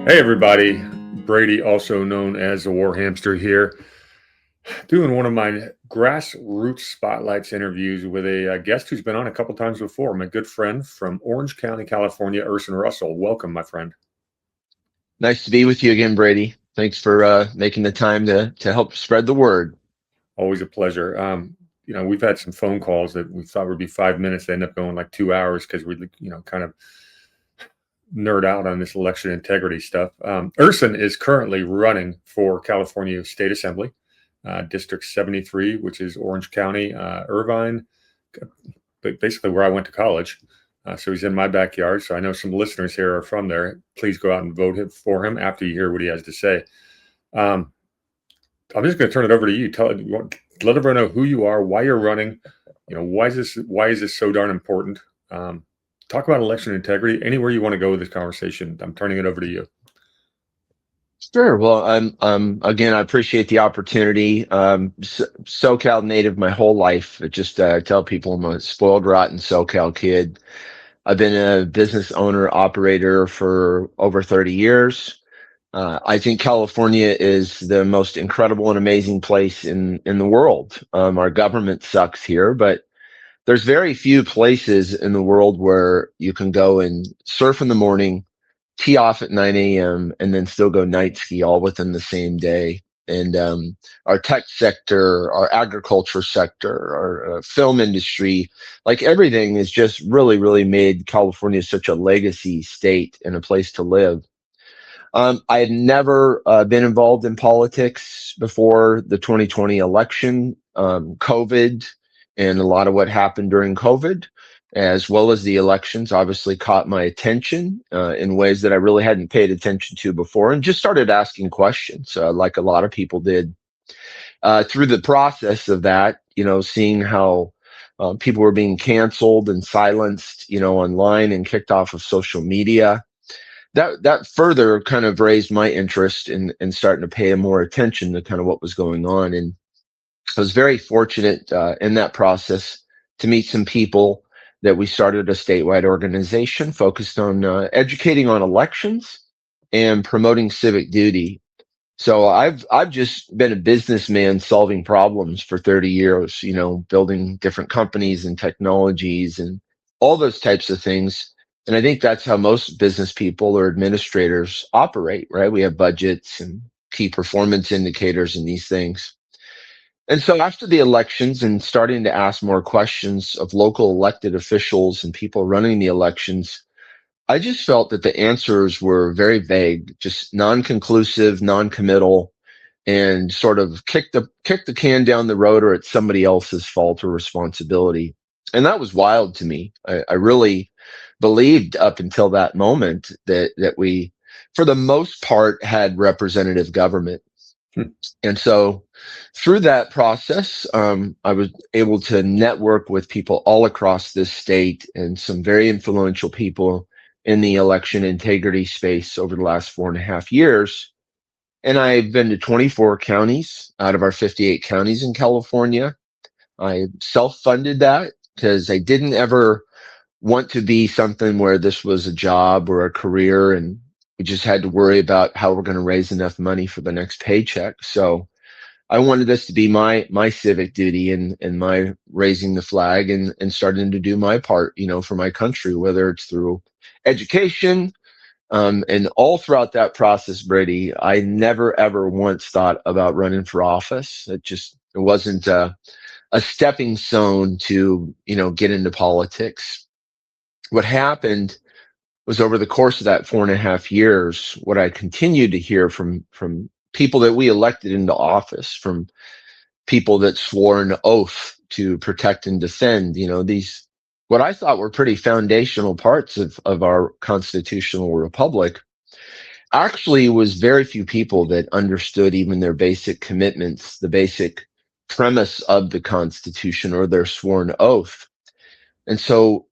Hey, everybody. Brady, also known as the War Hamster, here, doing one of my grassroots spotlights interviews with a guest who's been on a couple times before, my good friend from Orange County, California, Urson Russell. Welcome, my friend. Nice to be with you again, Brady. Thanks for making the time to help spread the word. Always a pleasure. We've had some phone calls that we thought would be 5 minutes. They end up going like 2 hours because we, kind of nerd out on this election integrity stuff. Urson is currently running for California State Assembly, District 73, which is Orange County, Irvine, but basically where I went to college. So he's in my backyard. So I know some listeners here are from there. Please go out and vote for him after you hear what he has to say. Um, I'm just going to turn it over to you. Let everyone know who you are, why you're running. Why is this so darn important? Talk about election integrity. Anywhere you want to go with this conversation, I'm turning it over to you. Sure. Well, again, I appreciate the opportunity. SoCal native my whole life. I just tell people I'm a spoiled, rotten SoCal kid. I've been a business owner, operator for over 30 years. I think California is the most incredible and amazing place in the world. Our government sucks here, but there's very few places in the world where you can go and surf in the morning, tee off at 9 a.m., and then still go night ski all within the same day. And our tech sector, our agriculture sector, our film industry, like everything is just really, really made California such a legacy state and a place to live. I had never been involved in politics before the 2020 election. COVID and a lot of what happened during COVID, as well as the elections, obviously caught my attention in ways that I really hadn't paid attention to before, and just started asking questions, like a lot of people did. Through the process of that, seeing how people were being canceled and silenced, online and kicked off of social media, that further kind of raised my interest in starting to pay more attention to kind of what was going on. And I was very fortunate in that process to meet some people that we started a statewide organization focused on educating on elections and promoting civic duty. So I've just been a businessman solving problems for 30 years, building different companies and technologies and all those types of things. And I think that's how most business people or administrators operate, right? We have budgets and key performance indicators and these things. And so after the elections and starting to ask more questions of local elected officials and people running the elections, I just felt that the answers were very vague, just non-conclusive, non-committal, and sort of kick the can down the road, or it's somebody else's fault or responsibility. And that was wild to me. I really believed up until that moment that we, for the most part, had representative government. Hmm. And so through that process, I was able to network with people all across this state and some very influential people in the election integrity space over the last 4.5 years. And I've been to 24 counties out of our 58 counties in California. I self-funded that because I didn't ever want to be something where this was a job or a career and we just had to worry about how we're going to raise enough money for the next paycheck. So I wanted this to be my civic duty and my raising the flag and starting to do my part, for my country, whether it's through education. And all throughout that process, Brady, I never ever once thought about running for office. It wasn't a stepping stone to, get into politics. What happened was over the course of that 4.5 years, what I continued to hear from people that we elected into office, from people that swore an oath to protect and defend, these what I thought were pretty foundational parts of our constitutional republic, actually was very few people that understood even their basic commitments, the basic premise of the Constitution or their sworn oath. And so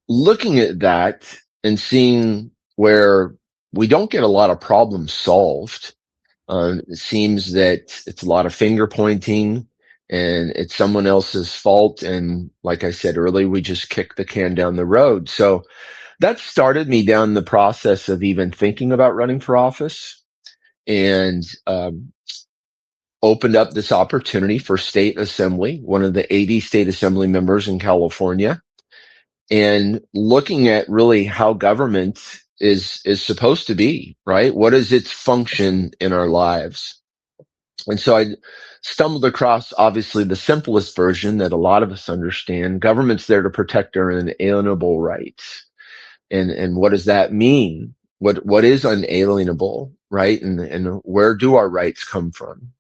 looking at that and seeing where we don't get a lot of problems solved, it seems that it's a lot of finger pointing and it's someone else's fault. And like I said earlier, we just kick the can down the road. So that started me down the process of even thinking about running for office, and opened up this opportunity for state assembly, one of the 80 state assembly members in California, and looking at really how government is supposed to be, right? What is its function in our lives? And so I stumbled across obviously the simplest version that a lot of us understand. Government's there to protect our inalienable rights. And what does that mean? What is unalienable, right? And where do our rights come from?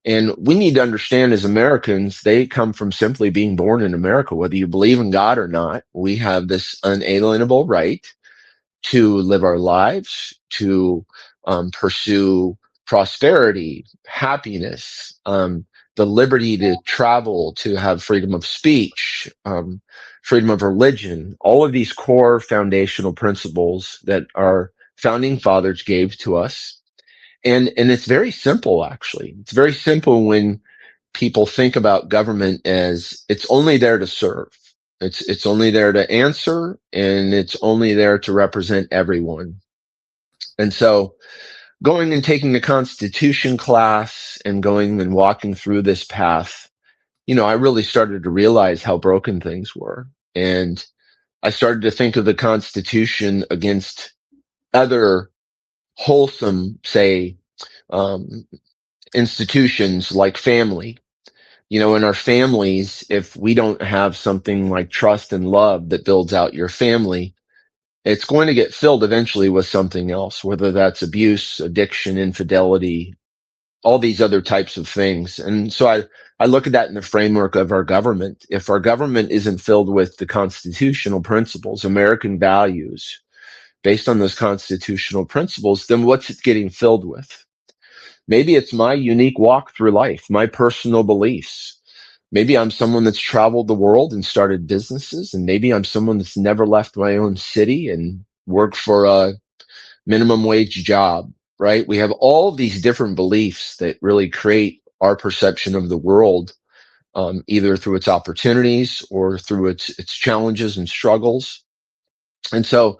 And we need to understand as Americans, they come from simply being born in America. Whether you believe in God or not, we have this unalienable right to live our lives, to pursue prosperity, happiness, the liberty to travel, to have freedom of speech, freedom of religion, all of these core foundational principles that our founding fathers gave to us. And it's very simple, actually. It's very simple when people think about government as it's only there to serve. It's only there to answer, and it's only there to represent everyone. And so going and taking the Constitution class and going and walking through this path, I really started to realize how broken things were. And I started to think of the Constitution against other wholesome, say, um, institutions like family. In our families, if we don't have something like trust and love that builds out your family, it's going to get filled eventually with something else, whether that's abuse, addiction, infidelity, all these other types of things. And so I look at that in the framework of our government. If our government isn't filled with the constitutional principles, American values, based on those constitutional principles, then what's it getting filled with? Maybe it's my unique walk through life, my personal beliefs. Maybe I'm someone that's traveled the world and started businesses, and maybe I'm someone that's never left my own city and worked for a minimum wage job, right? We have all these different beliefs that really create our perception of the world, either through its opportunities or through its challenges and struggles. And so,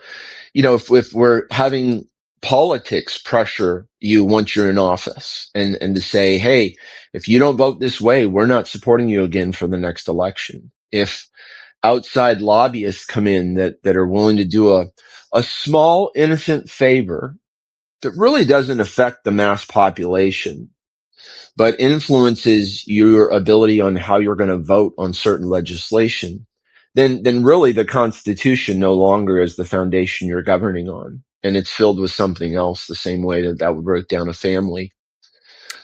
if we're having politics pressure you once you're in office, and to say, hey, if you don't vote this way, we're not supporting you again for the next election. If outside lobbyists come in that are willing to do a small innocent favor that really doesn't affect the mass population, but influences your ability on how you're going to vote on certain legislation, then really the Constitution no longer is the foundation you're governing on, and it's filled with something else. The same way that would break down a family.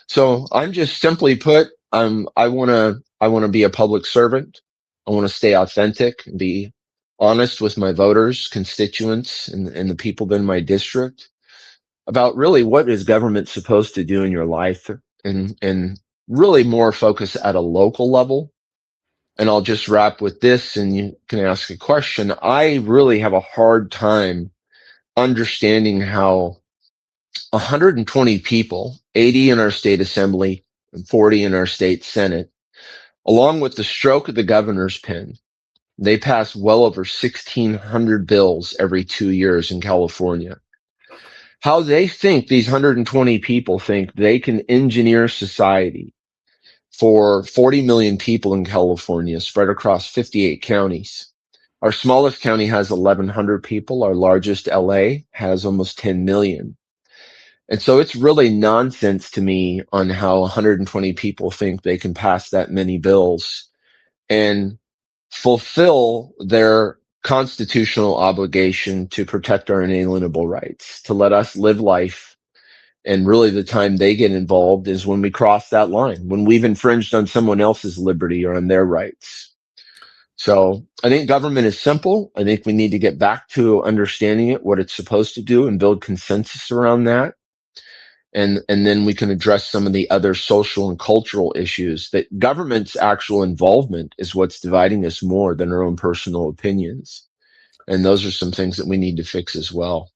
So I'm just simply put, I want to be a public servant. I want to stay authentic and be honest with my voters, constituents, and the people in my district about really what is government supposed to do in your life, and really more focus at a local level. And I'll just wrap with this, and you can ask a question. I really have a hard time understanding how 120 people, 80 in our state assembly and 40 in our state senate, along with the stroke of the governor's pen, they pass well over 1,600 bills every 2 years in California. How they think, these 120 people think they can engineer society for 40 million people in California spread across 58 counties. Our smallest county has 1,100 people. Our largest, LA, has almost 10 million. And so it's really nonsense to me on how 120 people think they can pass that many bills and fulfill their constitutional obligation to protect our inalienable rights, to let us live life. And really, the time they get involved is when we cross that line, when we've infringed on someone else's liberty or on their rights. So I think government is simple. I think we need to get back to understanding it, what it's supposed to do, and build consensus around that. And then we can address some of the other social and cultural issues. That government's actual involvement is what's dividing us more than our own personal opinions. And those are some things that we need to fix as well.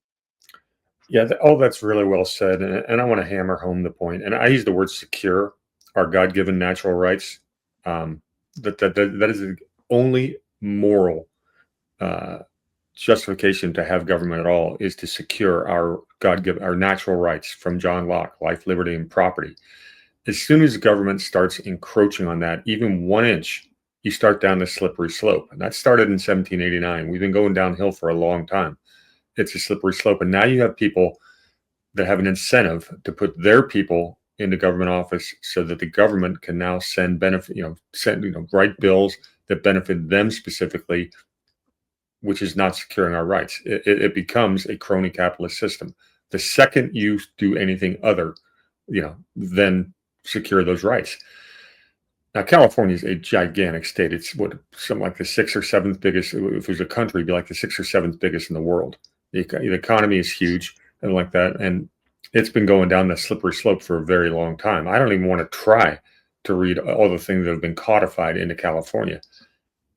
Yeah, all that's really well said, and I want to hammer home the point. And I use the word secure our God-given natural rights. That is the only moral uh, justification to have government at all is to secure our God-given, our natural rights from John Locke, life, liberty, and property. As soon as the government starts encroaching on that, even 1 inch, you start down the slippery slope. And that started in 1789. We've been going downhill for a long time. It's a slippery slope. And now you have people that have an incentive to put their people into government office so that the government can now send benefit, write bills that benefit them specifically, which is not securing our rights. It becomes a crony capitalist system. The second you do anything other, than secure those rights. Now, California is a gigantic state. It's something like the sixth or seventh biggest. If it was a country, it'd be like the sixth or seventh biggest in the world. The economy is huge and like that. And it's been going down the slippery slope for a very long time. I don't even want to try to read all the things that have been codified into California.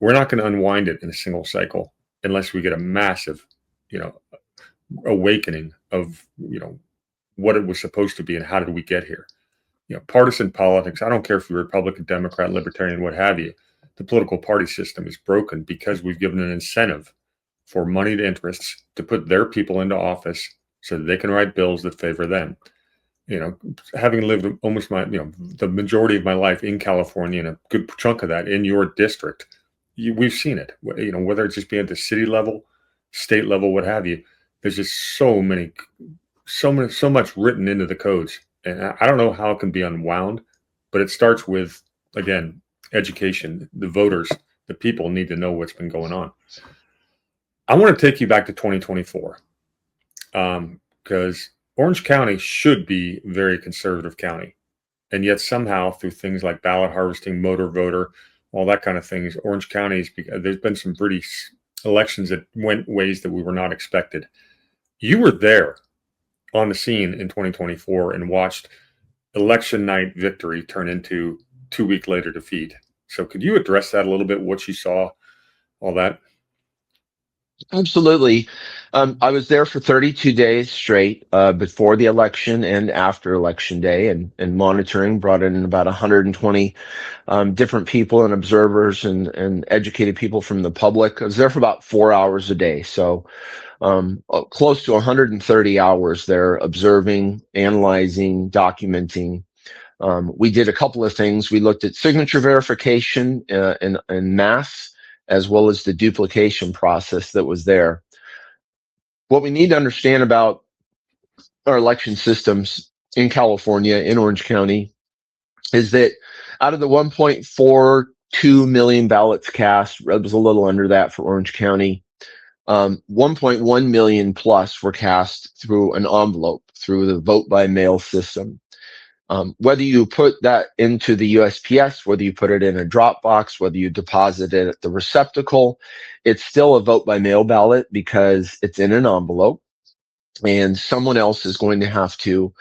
We're not going to unwind it in a single cycle unless we get a massive, awakening of, what it was supposed to be and how did we get here. Partisan politics, I don't care if you're Republican, Democrat, Libertarian, what have you. The political party system is broken because we've given an incentive for moneyed interests to put their people into office so that they can write bills that favor them. Having lived almost the majority of my life in California and a good chunk of that in your district, we've seen it. Whether it's just being at the city level, state level, what have you. There's just so much written into the codes. And I don't know how it can be unwound, but it starts with, again, education. The voters, the people need to know what's been going on. I want to take you back to 2024 because Orange County should be a very conservative county. And yet somehow through things like ballot harvesting, motor voter, all that kind of things, Orange County, there's been some pretty elections that went ways that we were not expected. You were there on the scene in 2024 and watched election night victory turn into 2 week later defeat. So could you address that a little bit, what you saw, all that? Absolutely. I was there for 32 days straight before the election and after election day, and monitoring, brought in about 120 different people and observers and educated people from the public. I was there for about 4 hours a day. So close to 130 hours there, observing, analyzing, documenting. We did a couple of things. We looked at signature verification in mass, as well as the duplication process that was there. What we need to understand about our election systems in California, in Orange County, is that out of the 1.42 million ballots cast, it was a little under that for Orange County, 1.1 million plus were cast through an envelope, through the vote by mail system. Whether you put that into the USPS, whether you put it in a drop box, whether you deposit it at the receptacle, it's still a vote by mail ballot because it's in an envelope, and someone else is going to have to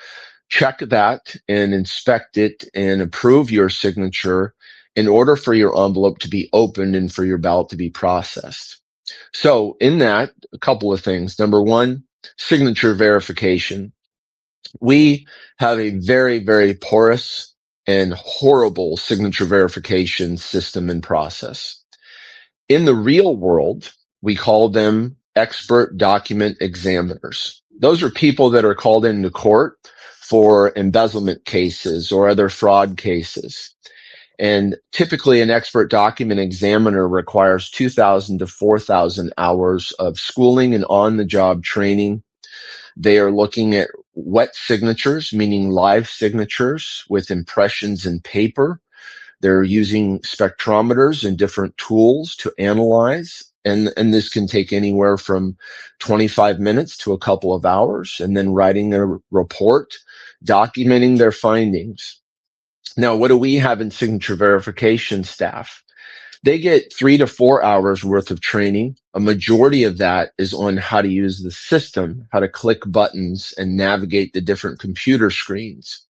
check that and inspect it and approve your signature in order for your envelope to be opened and for your ballot to be processed. So in that, a couple of things. Number one, signature verification. We have a very, very porous and horrible signature verification system and process. In the real world, we call them expert document examiners. Those are people that are called into court for embezzlement cases or other fraud cases. And typically an expert document examiner requires 2,000 to 4,000 hours of schooling and on-the-job training. They are looking at wet signatures, meaning live signatures with impressions in paper. They're using spectrometers and different tools to analyze. And this can take anywhere from 25 minutes to a couple of hours, and then writing a report, documenting their findings. Now, what do we have in signature verification staff? They get 3 to 4 hours worth of training. A majority of that is on how to use the system, how to click buttons and navigate the different computer screens.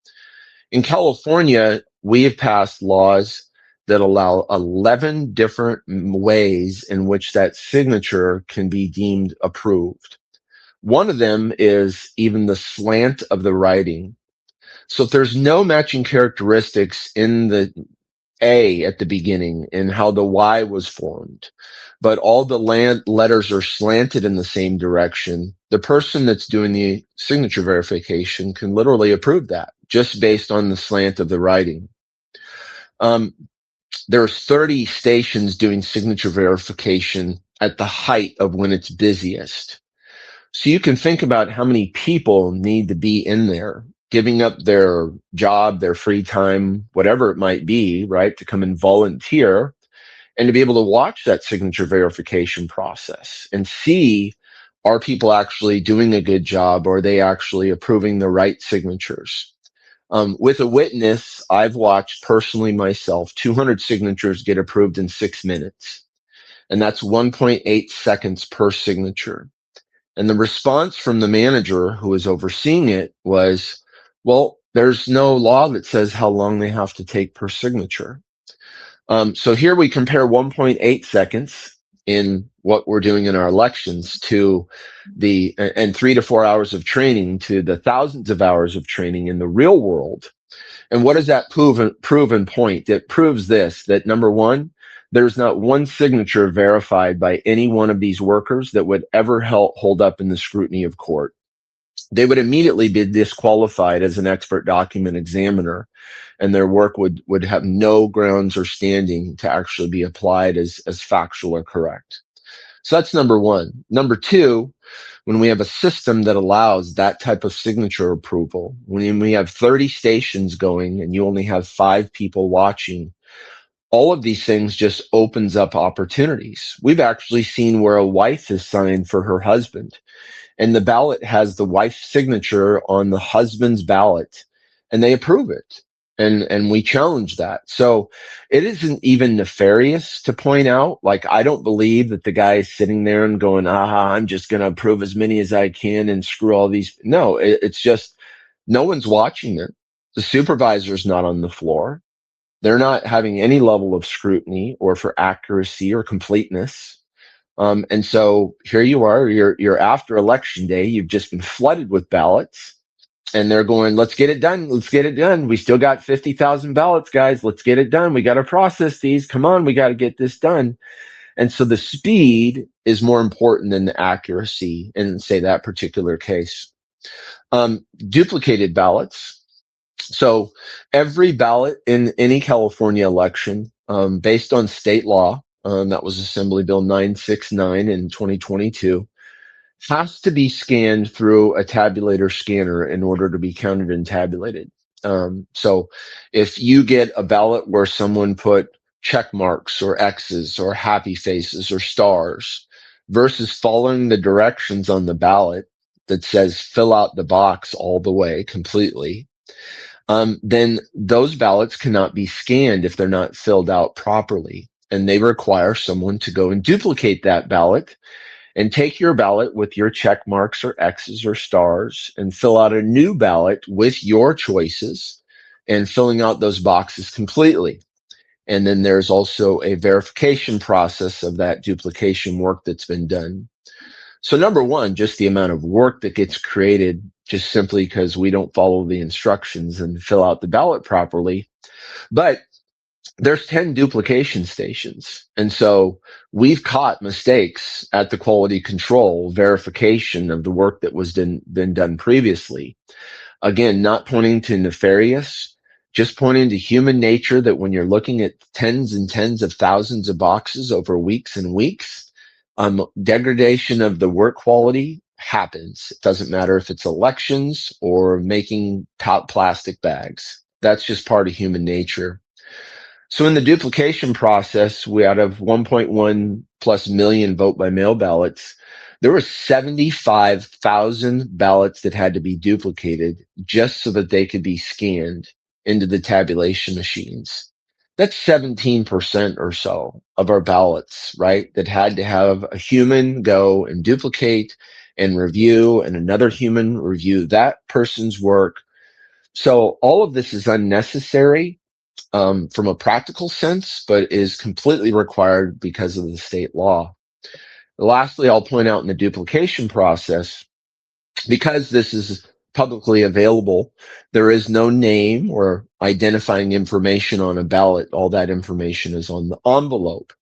In California, we have passed laws that allow 11 different ways in which that signature can be deemed approved. One of them is even the slant of the writing. So if there's no matching characteristics in the A at the beginning and how the Y was formed, but all the letters are slanted in the same direction, the person that's doing the signature verification can literally approve that just based on the slant of the writing. Um, there's 30 stations doing signature verification at the height of when it's busiest. So you can think about how many people need to be in there, giving up their job, their free time, whatever it might be, right, to come and volunteer and to be able to watch that signature verification process and see, are people actually doing a good job? Or are they actually approving the right signatures? With a witness, I've watched personally myself 200 signatures get approved in 6 minutes, and that's 1.8 seconds per signature. And the response from the manager who was overseeing it was, well, there's no law that says how long they have to take per signature. So here we compare 1.8 seconds in what we're doing in our elections to and 3 to 4 hours of training to the thousands of hours of training in the real world. And what does that prove and point? It proves this, that number one, there's not one signature verified by any one of these workers that would ever hold up in the scrutiny of court. They would immediately be disqualified as an expert document examiner, and their work would have no grounds or standing to actually be applied as factual or correct. So that's number one. Number two, when we have a system that allows that type of signature approval, when we have 30 stations going and you only have 5 people watching, all of these things just opens up opportunities. We've actually seen where a wife is signed for her husband, and the ballot has the wife's signature on the husband's ballot, and they approve it. And we challenge that. So it isn't even nefarious to point out. Like, I don't believe that the guy is sitting there and going, I'm just going to approve as many as I can and screw all these. No, it's just no one's watching it. The supervisor's not on the floor. They're not having any level of scrutiny or for accuracy or completeness. And so here you are, you're after election day. You've just been flooded with ballots. And they're going, let's get it done. Let's get it done. We still got 50,000 ballots, guys. Let's get it done. We got to process these. Come on, we got to get this done. And so the speed is more important than the accuracy in, say, that particular case. Duplicated ballots. So every ballot in any California election, based on state law, that was Assembly Bill 969 in 2022, has to be scanned through a tabulator scanner in order to be counted and tabulated. So if you get a ballot where someone put check marks or X's or happy faces or stars versus following the directions on the ballot that says fill out the box all the way completely, then those ballots cannot be scanned if they're not filled out properly. And they require someone to go and duplicate that ballot and take your ballot with your check marks or X's or stars and fill out a new ballot with your choices and filling out those boxes completely. And then there's also a verification process of that duplication work that's been done. So number one, just the amount of work that gets created just simply because we don't follow the instructions and fill out the ballot properly. But there's 10 duplication stations. And so we've caught mistakes at the quality control verification of the work that was been done previously. Again, not pointing to nefarious, just pointing to human nature, that when you're looking at tens and tens of thousands of boxes over weeks and weeks, degradation of the work quality happens. It doesn't matter if it's elections or making top plastic bags. That's just part of human nature. So in the duplication process, we out of 1.1 plus million vote by mail ballots, there were 75,000 ballots that had to be duplicated just so that they could be scanned into the tabulation machines. That's 17% or so of our ballots, right? That had to have a human go and duplicate and review, and another human review that person's work. So all of this is unnecessary from a practical sense, but is completely required because of the state law. Lastly, I'll point out in the duplication process, because this is publicly available, there is no name or identifying information on a ballot, all that information is on the envelope.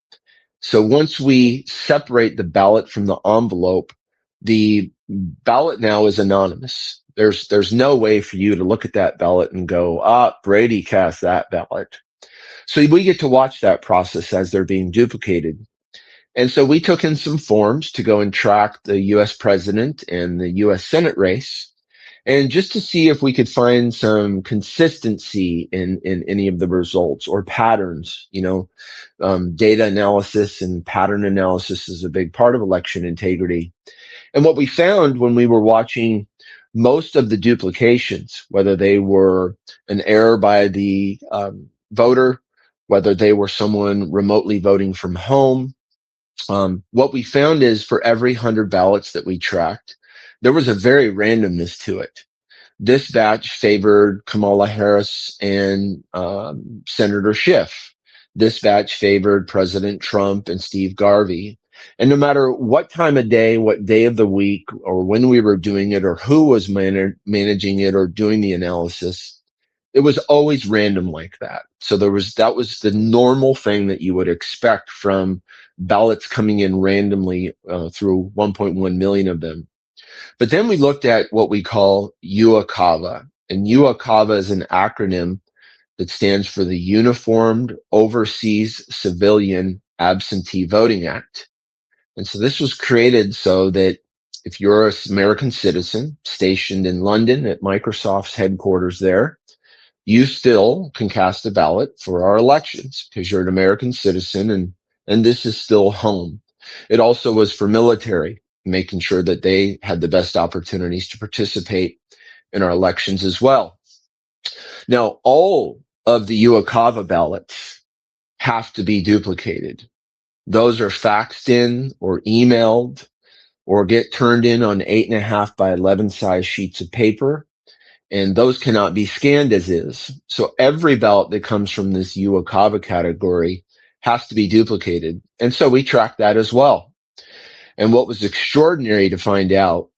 So once we separate the ballot from the envelope, the ballot now is anonymous. There's no way for you to look at that ballot and go, Brady cast that ballot. So we get to watch that process as they're being duplicated. And so we took in some forms to go and track the US president and the US Senate race. And just to see if we could find some consistency in any of the results or patterns, data analysis and pattern analysis is a big part of election integrity. And what we found when we were watching most of the duplications, whether they were an error by the voter, whether they were someone remotely voting from home, what we found is for every 100 ballots that we tracked, there was a very randomness to it. This batch favored Kamala Harris and Senator Schiff. This batch favored President Trump and Steve Garvey. And no matter what time of day, what day of the week, or when we were doing it, or who was managing it or doing the analysis, it was always random like that. So that was the normal thing that you would expect from ballots coming in randomly through 1.1 million of them. But then we looked at what we call UACAVA, and UACAVA is an acronym that stands for the Uniformed Overseas Civilian Absentee Voting Act. And so this was created so that if you're an American citizen stationed in London at Microsoft's headquarters there, you still can cast a ballot for our elections because you're an American citizen and this is still home. It also was for military, making sure that they had the best opportunities to participate in our elections as well. Now, all of the UACAVA ballots have to be duplicated. Those are faxed in or emailed or get turned in on 8.5 by 11 size sheets of paper. And those cannot be scanned as is. So every ballot that comes from this UACAVA category has to be duplicated. And so we track that as well. And what was extraordinary to find out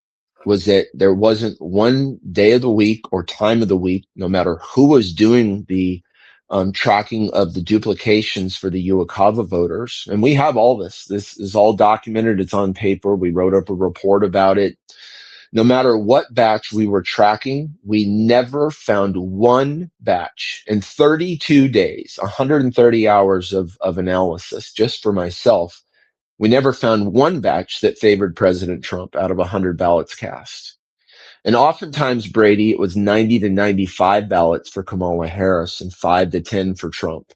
was that there wasn't one day of the week or time of the week, no matter who was doing the tracking of the duplications for the UACAVA voters. And we have all this. This is all documented. It's on paper. We wrote up a report about it. No matter what batch we were tracking, we never found one batch in 32 days, 130 hours of analysis just for myself. We never found one batch that favored President Trump out of 100 ballots cast. And oftentimes, Brady, it was 90 to 95 ballots for Kamala Harris and 5 to 10 for Trump.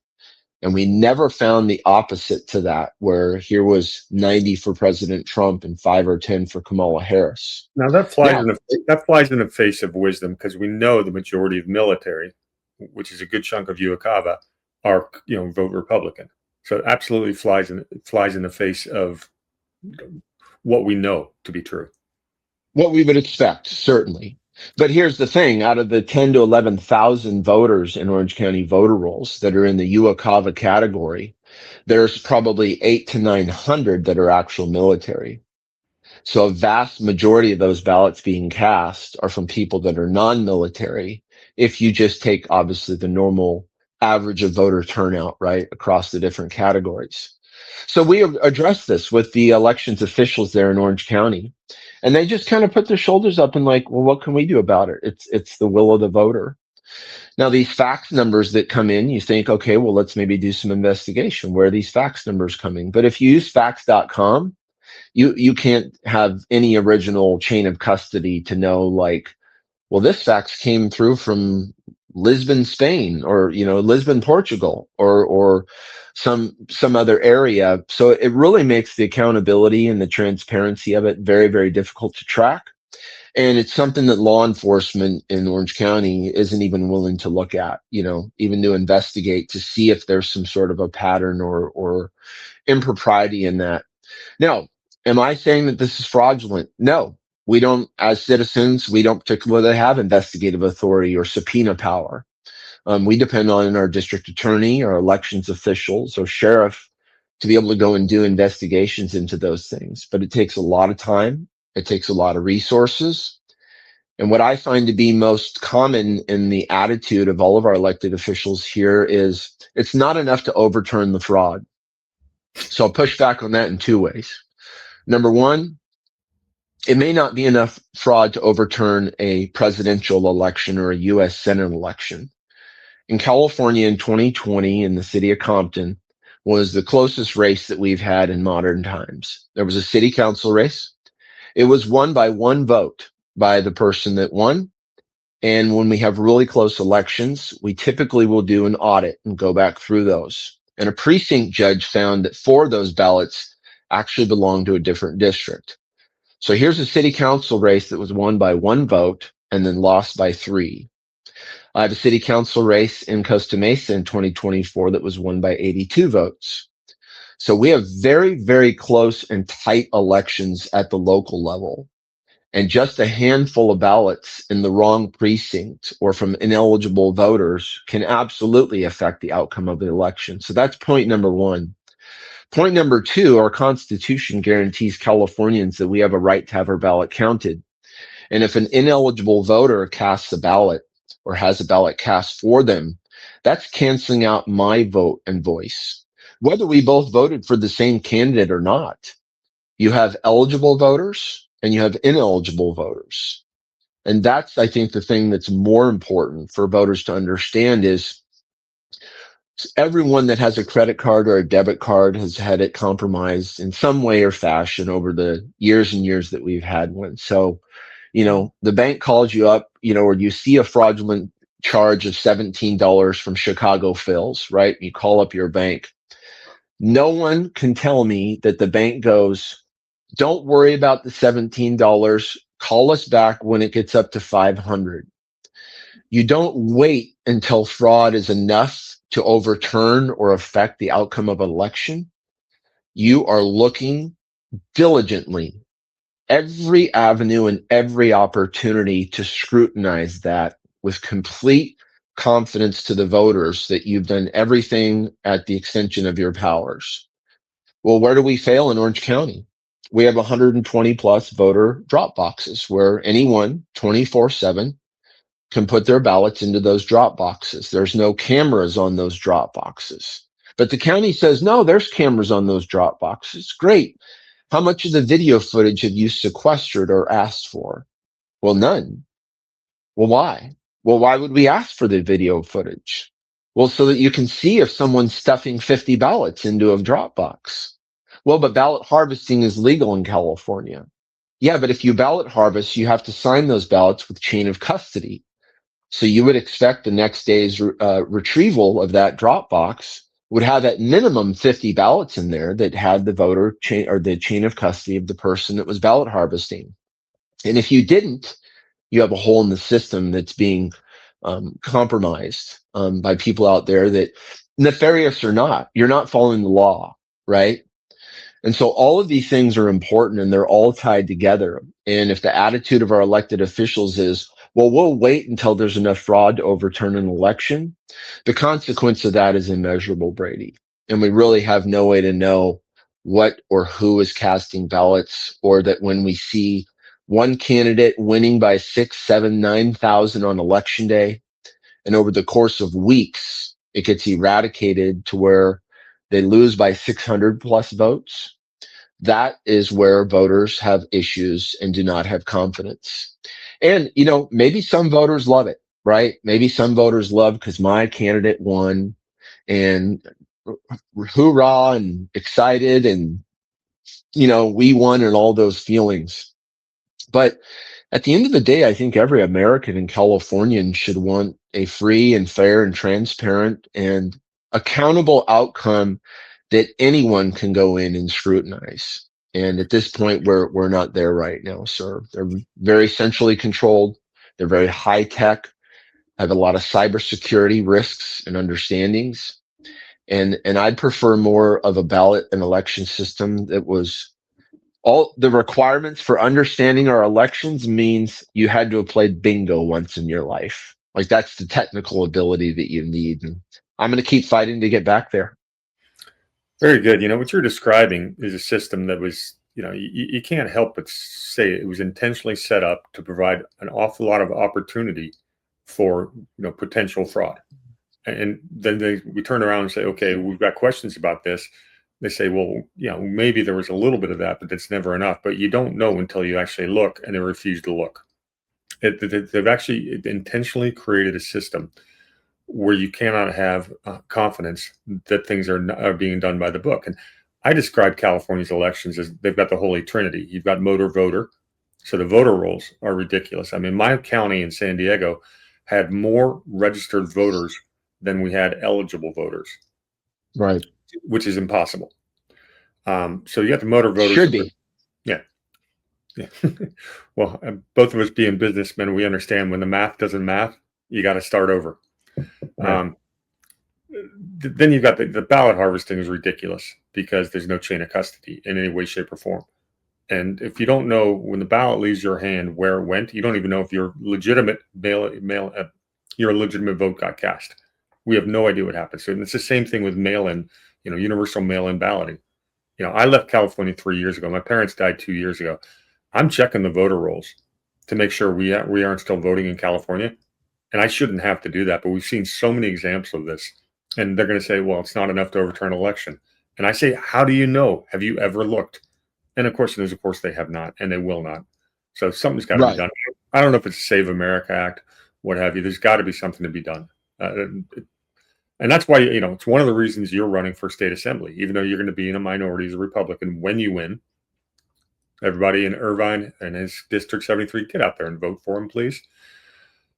And we never found the opposite to that, where here was 90 for President Trump and 5 or 10 for Kamala Harris. Now that flies in the face of wisdom, because we know the majority of military, which is a good chunk of UACAVA, are vote Republican. So it absolutely flies in the face of what we know to be true. What we would expect, certainly. But here's the thing, out of the 10 to 11,000 voters in Orange County voter rolls that are in the UACAVA category, there's probably 800 to 900 that are actual military. So a vast majority of those ballots being cast are from people that are non-military. If you just take obviously the normal average of voter turnout, right, across the different categories. So we addressed this with the elections officials there in Orange County. And they just kind of put their shoulders up and like, well, what can we do about it? It's the will of the voter. Now, these fax numbers that come in, you think, okay, well, let's maybe do some investigation. Where are these fax numbers coming? But if you use fax.com, you can't have any original chain of custody to know, like, well, this fax came through from Lisbon, Spain, or Lisbon, Portugal, or some other area. So it really makes the accountability and the transparency of it very, very difficult to track. And it's something that law enforcement in Orange County isn't even willing to look at, even to investigate to see if there's some sort of a pattern or impropriety in that. Now, am I saying that this is fraudulent? No. We don't, as citizens, we don't particularly have investigative authority or subpoena power. We depend on our district attorney, our elections officials, or sheriff to be able to go and do investigations into those things. But it takes a lot of time. It takes a lot of resources. And what I find to be most common in the attitude of all of our elected officials here is it's not enough to overturn the fraud. So I'll push back on that in two ways. Number one, it may not be enough fraud to overturn a presidential election or a U.S. Senate election. In California in 2020, in the city of Compton, was the closest race that we've had in modern times. There was a city council race. It was won by one vote by the person that won. And when we have really close elections, we typically will do an audit and go back through those. And a precinct judge found that four of those ballots actually belonged to a different district. So here's a city council race that was won by one vote and then lost by three. I have a city council race in Costa Mesa in 2024 that was won by 82 votes. So we have very, very close and tight elections at the local level. And just a handful of ballots in the wrong precinct or from ineligible voters can absolutely affect the outcome of the election. So that's point number one. Point number two, our Constitution guarantees Californians that we have a right to have our ballot counted. And if an ineligible voter casts a ballot or has a ballot cast for them, that's canceling out my vote and voice. Whether we both voted for the same candidate or not, you have eligible voters and you have ineligible voters. And that's, I think, the thing that's more important for voters to understand is everyone that has a credit card or a debit card has had it compromised in some way or fashion over the years and years that we've had one. So, the bank calls you up, or you see a fraudulent charge of $17 from Chicago Phil's, right? You call up your bank. No one can tell me that the bank goes, don't worry about the $17. Call us back when it gets up to 500. You don't wait until fraud is enough to overturn or affect the outcome of an election. You are looking diligently every avenue and every opportunity to scrutinize that with complete confidence to the voters that you've done everything at the extension of your powers. Well, where do we fail in Orange County? We have 120 plus voter drop boxes where anyone 24/7 can put their ballots into those drop boxes. There's no cameras on those drop boxes. But the county says, no, there's cameras on those drop boxes. Great. How much of the video footage have you sequestered or asked for? Well, none. Well, why? Well, why would we ask for the video footage? Well, so that you can see if someone's stuffing 50 ballots into a drop box. Well, but ballot harvesting is legal in California. Yeah, but if you ballot harvest, you have to sign those ballots with chain of custody. So you would expect the next day's retrieval of that drop box would have at minimum 50 ballots in there that had the voter chain or the chain of custody of the person that was ballot harvesting. And if you didn't, you have a hole in the system that's being compromised by people out there that, nefarious or not, you're not following the law, right? And so all of these things are important and they're all tied together. And if the attitude of our elected officials is, well, we'll wait until there's enough fraud to overturn an election, the consequence of that is immeasurable, Brady. And we really have no way to know what or who is casting ballots, or that when we see one candidate winning by 6, 7, 9,000 on election day, and over the course of weeks, it gets eradicated to where they lose by 600 plus votes. That is where voters have issues and do not have confidence. And, maybe some voters love it, right? Maybe some voters love because my candidate won and hoorah and excited and, we won and all those feelings. But at the end of the day, I think every American and Californian should want a free and fair and transparent and accountable outcome that anyone can go in and scrutinize. And at this point, we're not there right now, sir. They're very centrally controlled. They're very high tech, have a lot of cybersecurity risks and understandings. And I'd prefer more of a ballot and election system that was all the requirements for understanding our elections means you had to have played bingo once in your life. Like that's the technical ability that you need. And I'm going to keep fighting to get back there. Very good. What you're describing is a system that was, you can't help but say it was intentionally set up to provide an awful lot of opportunity for potential fraud. And then we turn around and say, okay, we've got questions about this. They say, well, maybe there was a little bit of that, but that's never enough. But you don't know until you actually look, and they refuse to look. They've actually intentionally created a system where you cannot have confidence that things are being done by the book. And I describe California's elections as they've got the holy trinity. You've got motor voter. So the voter rolls are ridiculous. I mean, my county in San Diego had more registered voters than we had eligible voters, Right. which is impossible. So you got the motor voters. Should be. Yeah. Yeah. Well, both of us being businessmen, we understand when the math doesn't math, you got to start over. Right. Then you've got the ballot harvesting is ridiculous because there's no chain of custody in any way, shape, or form. And if you don't know when the ballot leaves your hand where it went, you don't even know if your legitimate your legitimate vote got cast. We have no idea what happened. So it's the same thing with mail-in, universal mail-in balloting. I left California 3 years ago. My parents died 2 years ago. I'm checking the voter rolls to make sure we aren't still voting in California. And I shouldn't have to do that, but we've seen so many examples of this. And they're going to say, well, it's not enough to overturn an election. And I say, how do you know? Have you ever looked? And of course they have not, and they will not. So something's got to be done. I don't know if it's a Save America Act, what have you. There's got to be something to be done. And that's why, it's one of the reasons you're running for state assembly, even though you're going to be in a minority as a Republican when you win. Everybody in Irvine and his District 73, get out there and vote for him, please.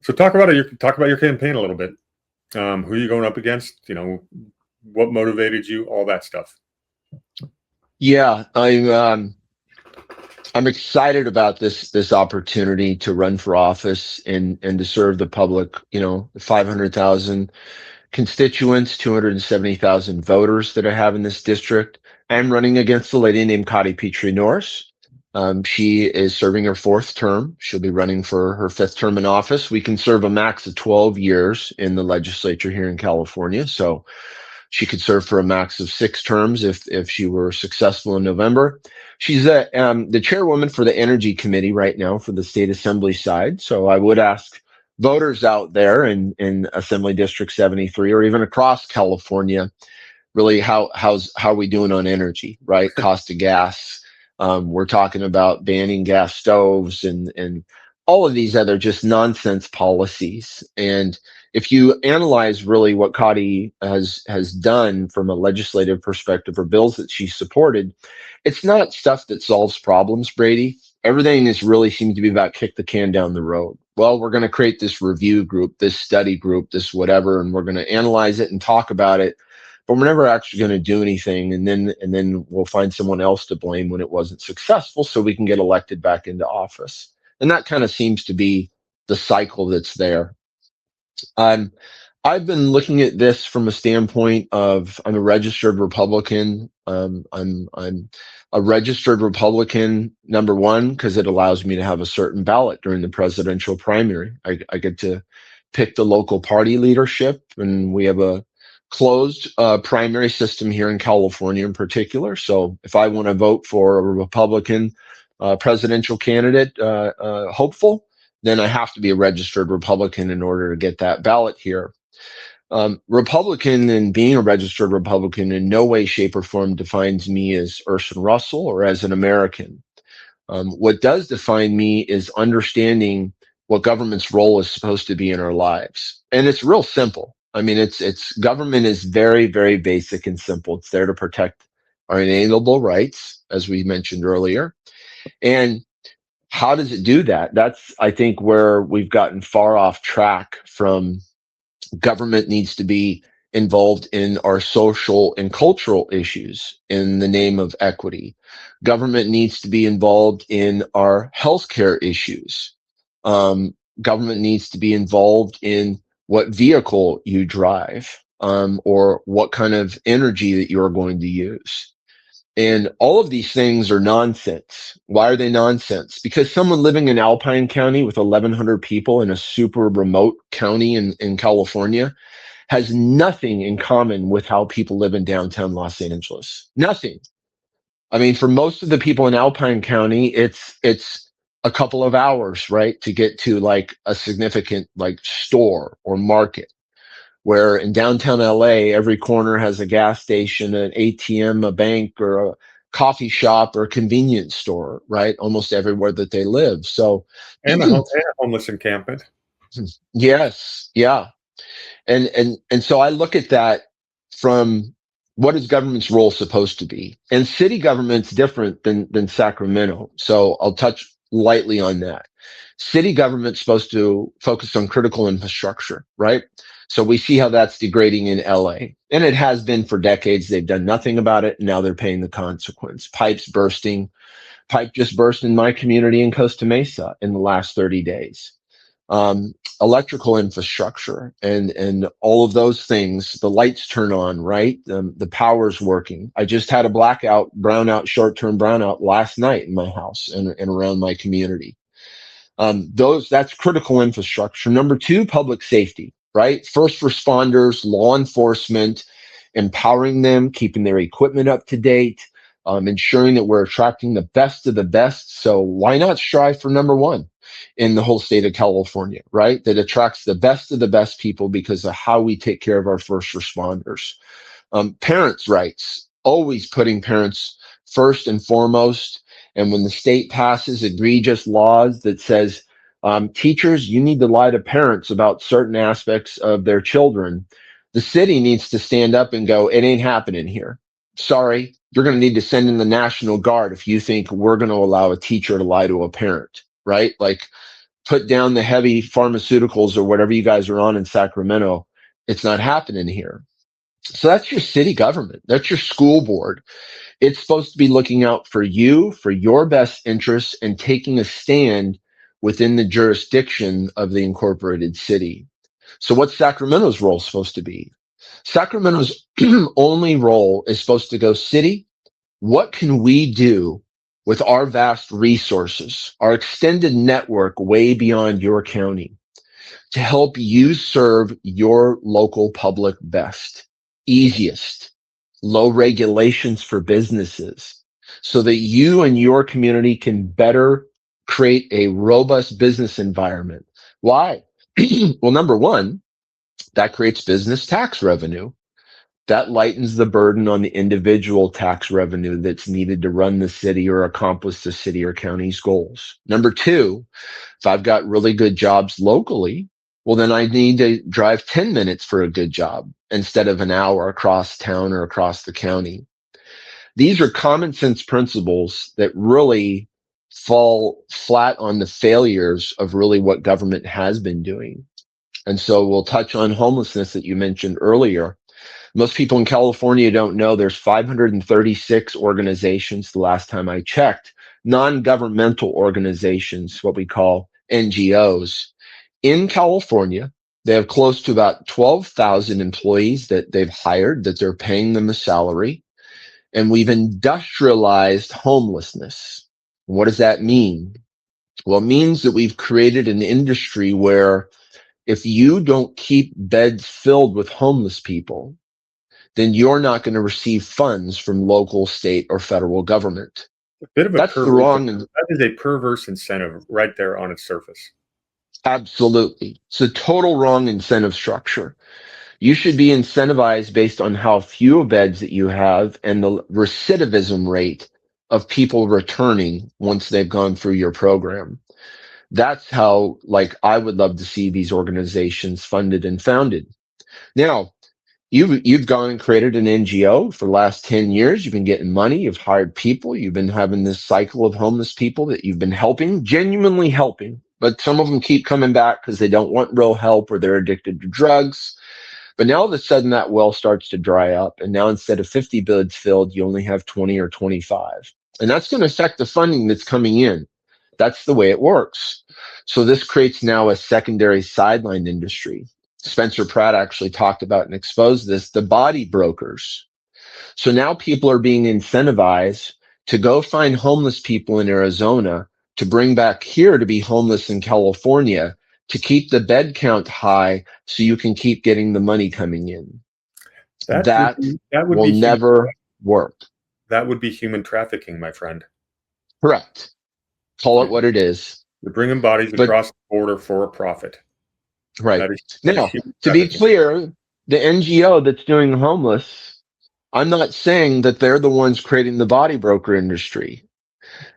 So talk about your campaign a little bit. Who are you going up against? What motivated you? All that stuff. Yeah, I'm excited about this opportunity to run for office and to serve the public. 500,000 constituents, 270,000 voters that I have in this district. I'm running against a lady named Kati Petrie-Norris. She is serving her 4th term. She'll be running for her 5th term in office. We can serve a max of 12 years in the legislature here in California. So she could serve for a max of 6 terms if she were successful in November. She's the chairwoman for the Energy Committee right now for the state assembly side. So I would ask voters out there in Assembly District 73 or even across California, really how are we doing on energy, right? Cost of gas. We're talking about banning gas stoves and all of these other just nonsense policies. And if you analyze really what Kati has done from a legislative perspective or bills that she supported, it's not stuff that solves problems, Brady. Everything is really seems to be about kick the can down the road. Well, we're going to create this review group, this study group, this whatever, and we're going to analyze it and talk about it. But we're never actually going to do anything, and then we'll find someone else to blame when it wasn't successful, so we can get elected back into office. And that kind of seems to be the cycle that's there. I've been looking at this from a standpoint of I'm a registered Republican. I'm a registered Republican, number one, because it allows me to have a certain ballot during the presidential primary. I get to pick the local party leadership, and we have a closed primary system here in California in particular. So if I want to vote for a Republican presidential candidate, hopeful, then I have to be a registered Republican in order to get that ballot here. Republican and being a registered Republican in no way, shape, or form defines me as Urson Russell or as an American. What does define me is understanding what government's role is supposed to be in our lives. And it's real simple. I mean, it's government is very, very basic and simple. It's there to protect our inalienable rights, as we mentioned earlier. And how does it do that? That's, I think, where we've gotten far off track from. Government needs to be involved in our social and cultural issues in the name of equity. Government needs to be involved in our healthcare issues. Government needs to be involved in what vehicle you drive, or what kind of energy that you're going to use. And all of these things are nonsense. Why are they nonsense? Because someone living in Alpine County with 1,100 people in a super remote county in California has nothing in common with how people live in downtown Los Angeles. Nothing. I mean, for most of the people in Alpine County, it's a couple of hours, right, to get to like a significant like store or market. Where in downtown LA, every corner has a gas station, an ATM, a bank, or a coffee shop or a convenience store, right? Almost everywhere that they live. So, And a homeless encampment. yes, yeah. And so I look at that from what is government's role supposed to be? And city government's different than Sacramento. So I'll touch lightly on that. City government's supposed to focus on critical infrastructure, right? So we see how that's degrading in LA. And it has been for decades. They've done nothing about it. And now they're paying the consequence. Pipes bursting. Pipe just burst in my community in Costa Mesa in the last 30 days. um, Electrical infrastructure and all of those things. The lights turn on, right? The power's working. I just had a blackout, brownout, short-term brownout last night in my house and around my community. That's critical infrastructure. Number two, public safety, right? First responders, law enforcement, empowering them, keeping their equipment up to date, ensuring that we're attracting the best of the best. So why not strive for number one in the whole state of California, right? That attracts the best of the best people because of how we take care of our first responders. Parents' rights, always putting parents first and foremost. And when the state passes egregious laws that says, teachers, you need to lie to parents about certain aspects of their children, the city needs to stand up and go, it ain't happening here. Sorry, you're going to need to send in the National Guard if you think we're going to allow a teacher to lie to a parent, right? Like, put down the heavy pharmaceuticals or whatever you guys are on in Sacramento. It's not happening here. So that's your city government. That's your school board. It's supposed to be looking out for you, for your best interests, and taking a stand within the jurisdiction of the incorporated city. So what's Sacramento's role supposed to be? Sacramento's only role is supposed to go, city, what can we do with our vast resources, our extended network way beyond your county, to help you serve your local public best, easiest, low regulations for businesses, so that you and your community can better create a robust business environment. Why? Well, number one, that creates business tax revenue. That lightens the burden on the individual tax revenue that's needed to run the city or accomplish the city or county's goals. Number two, if I've got really good jobs locally, well, then I need to drive 10 minutes for a good job instead of an hour across town or across the county. These are common sense principles that really fall flat on the failures of really what government has been doing. And so we'll touch on homelessness that you mentioned earlier. Most people in California don't know there's 536 organizations the last time I checked, non-governmental organizations, what we call NGOs. In California, they have close to about 12,000 employees that they've hired, that they're paying them a salary. And we've industrialized homelessness. What does that mean? Well, it means that we've created an industry where if you don't keep beds filled with homeless people, then you're not going to receive funds from local, state, or federal government. A bit of a That's the perverse. wrong. That is a perverse incentive right there on its surface. Absolutely. It's a total wrong incentive structure. You should be incentivized based on how few beds that you have and the recidivism rate of people returning once they've gone through your program. That's how, like, I would love to see these organizations funded and founded. Now, you've gone and created an NGO for the last 10 years. You've been getting money. You've hired people. You've been having this cycle of homeless people that you've been helping, genuinely helping. But some of them keep coming back because they don't want real help or they're addicted to drugs. But now all of a sudden that well starts to dry up. And now instead of 50 beds filled, you only have 20 or 25. And that's going to affect the funding that's coming in. That's the way it works. So this creates now a secondary sideline industry. Spencer Pratt actually talked about and exposed this, the body brokers. So now people are being incentivized to go find homeless people in Arizona to bring back here to be homeless in California to keep the bed count high so you can keep getting the money coming in. That That would will be human. never work. That would be human trafficking, my friend. Correct. Call it what it is. You're bringing bodies But across the border for a profit. right. That is Now, human to be trafficking. clear, the NGO that's doing homeless, I'm not saying that they're the ones creating the body broker industry.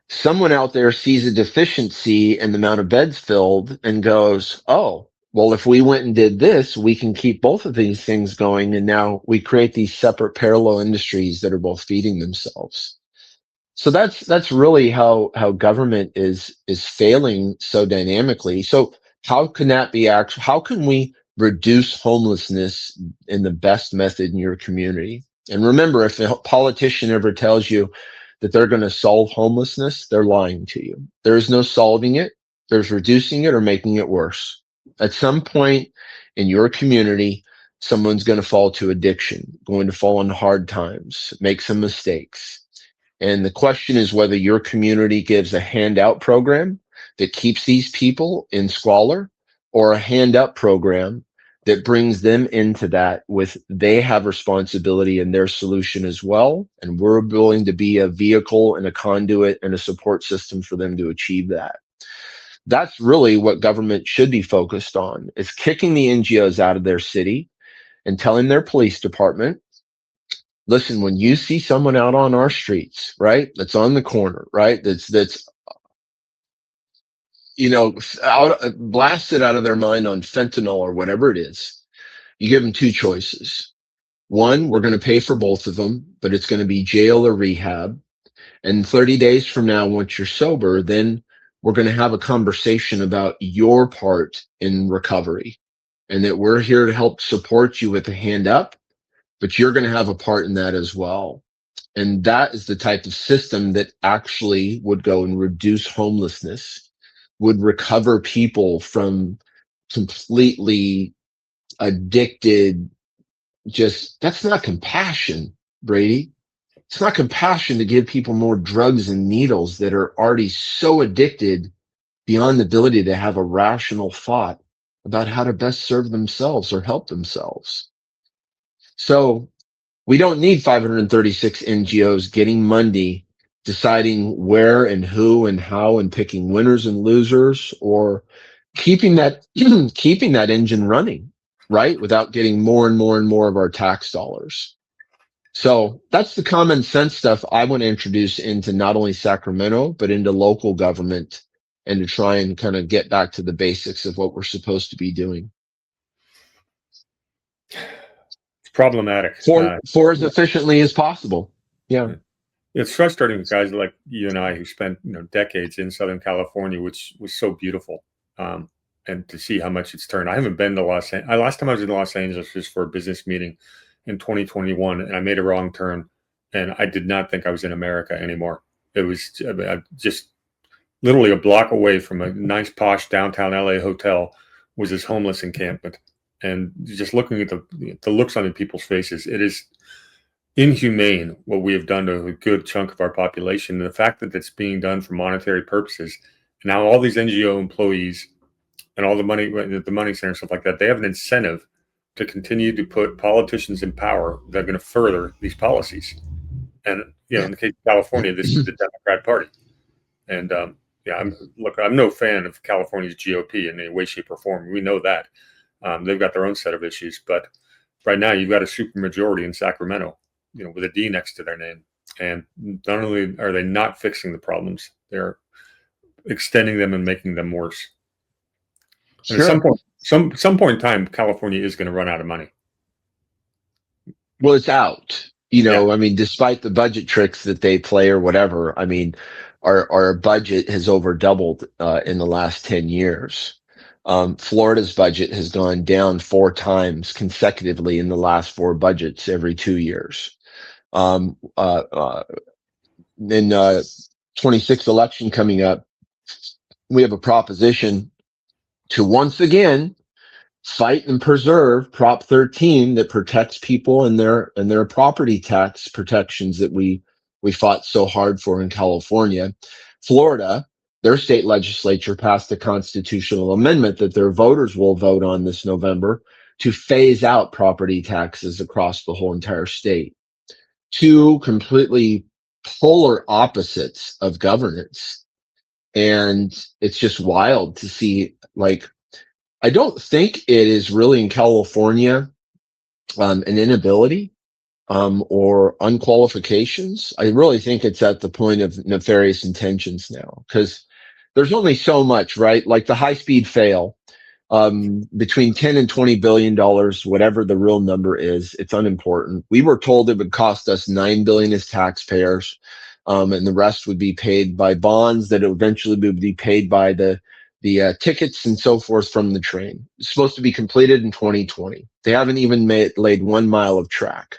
Someone out there sees a deficiency in the amount of beds filled and goes, oh, well, if we went and did this, we can keep both of these things going. And now we create these separate parallel industries that are both feeding themselves. So that's really how government is failing so dynamically. So how can that be actual? How can we reduce homelessness in the best method in your community? And remember, if a politician ever tells you that they're going to solve homelessness, they're lying to you. There is no solving it. There's reducing it or making it worse. At some point in your community, someone's going to fall to addiction, going to fall into hard times, make some mistakes. And the question is whether your community gives a handout program that keeps these people in squalor, or a hand up program that brings them into that with they have responsibility in their solution as well. And we're willing to be a vehicle and a conduit and a support system for them to achieve that. That's really what government should be focused on, is kicking the NGOs out of their city and telling their police department, listen, when you see someone out on our streets, right, that's on the corner, right, that's blasted out of their mind on fentanyl or whatever it is, you give them two choices. One, we're going to pay for both of them, but it's going to be jail or rehab. And 30 days from now, once you're sober, then we're going to have a conversation about your part in recovery, and that we're here to help support you with a hand up, but you're going to have a part in that as well. And that is the type of system that actually would go and reduce homelessness, would recover people from completely addicted. Just, that's not compassion, Brady. It's not compassion to give people more drugs and needles that are already so addicted beyond the ability to have a rational thought about how to best serve themselves or help themselves. So we don't need 536 NGOs getting Monday, deciding where and who and how and picking winners and losers, or keeping that keeping that engine running, right, without getting more and more and more of our tax dollars. So that's the common sense stuff I want to introduce into not only Sacramento, but into local government, and to try and kind of get back to the basics of what we're supposed to be doing. It's problematic. For as efficiently as possible. Yeah. It's frustrating with guys like you and I who spent decades in Southern California, which was so beautiful, and to see how much it's turned. I haven't been to Los Angeles. Last time I was in Los Angeles was for a business meeting in 2021, and I made a wrong turn, and I did not think I was in America anymore. It was just literally a block away from a nice posh downtown LA hotel was this homeless encampment, and just looking at the looks on the people's faces, it is inhumane what we have done to a good chunk of our population. And the fact that it's being done for monetary purposes, and now all these NGO employees and all the money center and stuff like that, they have an incentive to continue to put politicians in power that are going to further these policies. And in the case of California, this is the Democrat Party. And I'm no fan of California's GOP in any way, shape, or form. We know that they've got their own set of issues, but right now you've got a supermajority in Sacramento, with a D next to their name. And not only are they not fixing the problems, they're extending them and making them worse. Sure. And at some point in time, California is going to run out of money. Well, it's out. I mean, despite the budget tricks that they play or whatever, I mean, our budget has over doubled in the last 10 years. Florida's budget has gone down 4 times consecutively in the last 4 budgets every 2 years. In 26th election coming up, we have a proposition to once again fight and preserve Prop 13 that protects people and their property tax protections that we fought so hard for in California. Florida, their state legislature passed a constitutional amendment that their voters will vote on this November to phase out property taxes across the whole entire state. 2 completely polar opposites of governance. And it's just wild to see, like, I don't think it is really in California, an inability, or unqualifications. I really think it's at the point of nefarious intentions now, because there's only so much, right? Like the high speed fail, between 10 and 20 billion dollars, whatever the real number is, it's unimportant. We were told it would cost us 9 billion as taxpayers, and the rest would be paid by bonds that eventually would be paid by the tickets and so forth from the train. It's supposed to be completed in 2020. They haven't even laid 1 mile of track.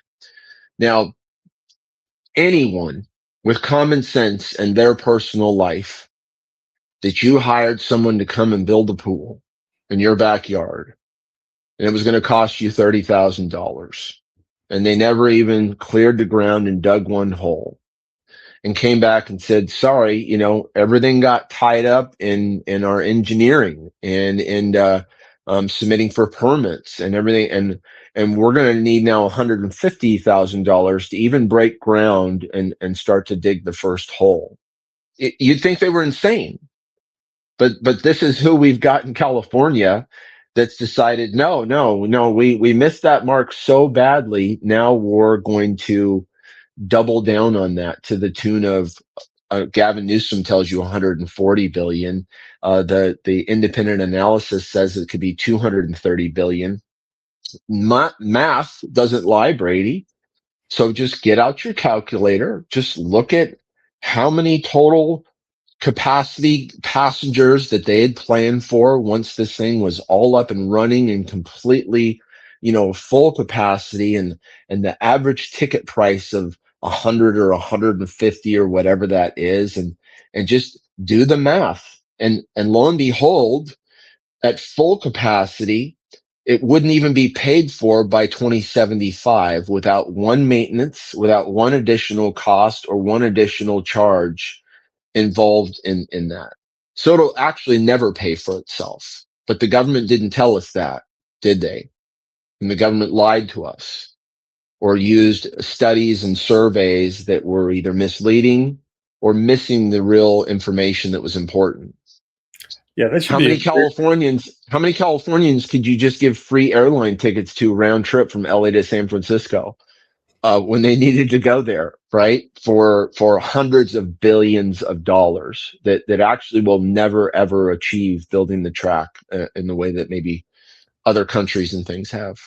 Now, anyone with common sense in their personal life, that you hired someone to come and build a pool in your backyard, and it was going to cost you $30,000, and they never even cleared the ground and dug one hole, and came back and said, sorry, everything got tied up in our engineering and submitting for permits and everything, and we're going to need now $150,000 to even break ground and start to dig the first hole. You'd think they were insane. But this is who we've got in California that's decided, no, we missed that mark so badly. Now we're going to double down on that to the tune of, Gavin Newsom tells you 140 billion. The independent analysis says it could be 230 billion. Math doesn't lie, Brady. So just get out your calculator. Just look at how many total capacity passengers that they had planned for once this thing was all up and running and completely, full capacity, and the average ticket price of 100 or 150 or whatever that is, and just do the math. And lo and behold, at full capacity, it wouldn't even be paid for by 2075 without one maintenance, without one additional cost or one additional charge involved in that. So it'll actually never pay for itself. But the government didn't tell us that, did they? And the government lied to us, or used studies and surveys that were either misleading or missing the real information that was important. Yeah, that should How be many Californians could you just give free airline tickets to round trip from LA to San Francisco? When they needed to go there, right? For hundreds of billions of dollars that actually will never ever achieve building the track in the way that maybe other countries and things have.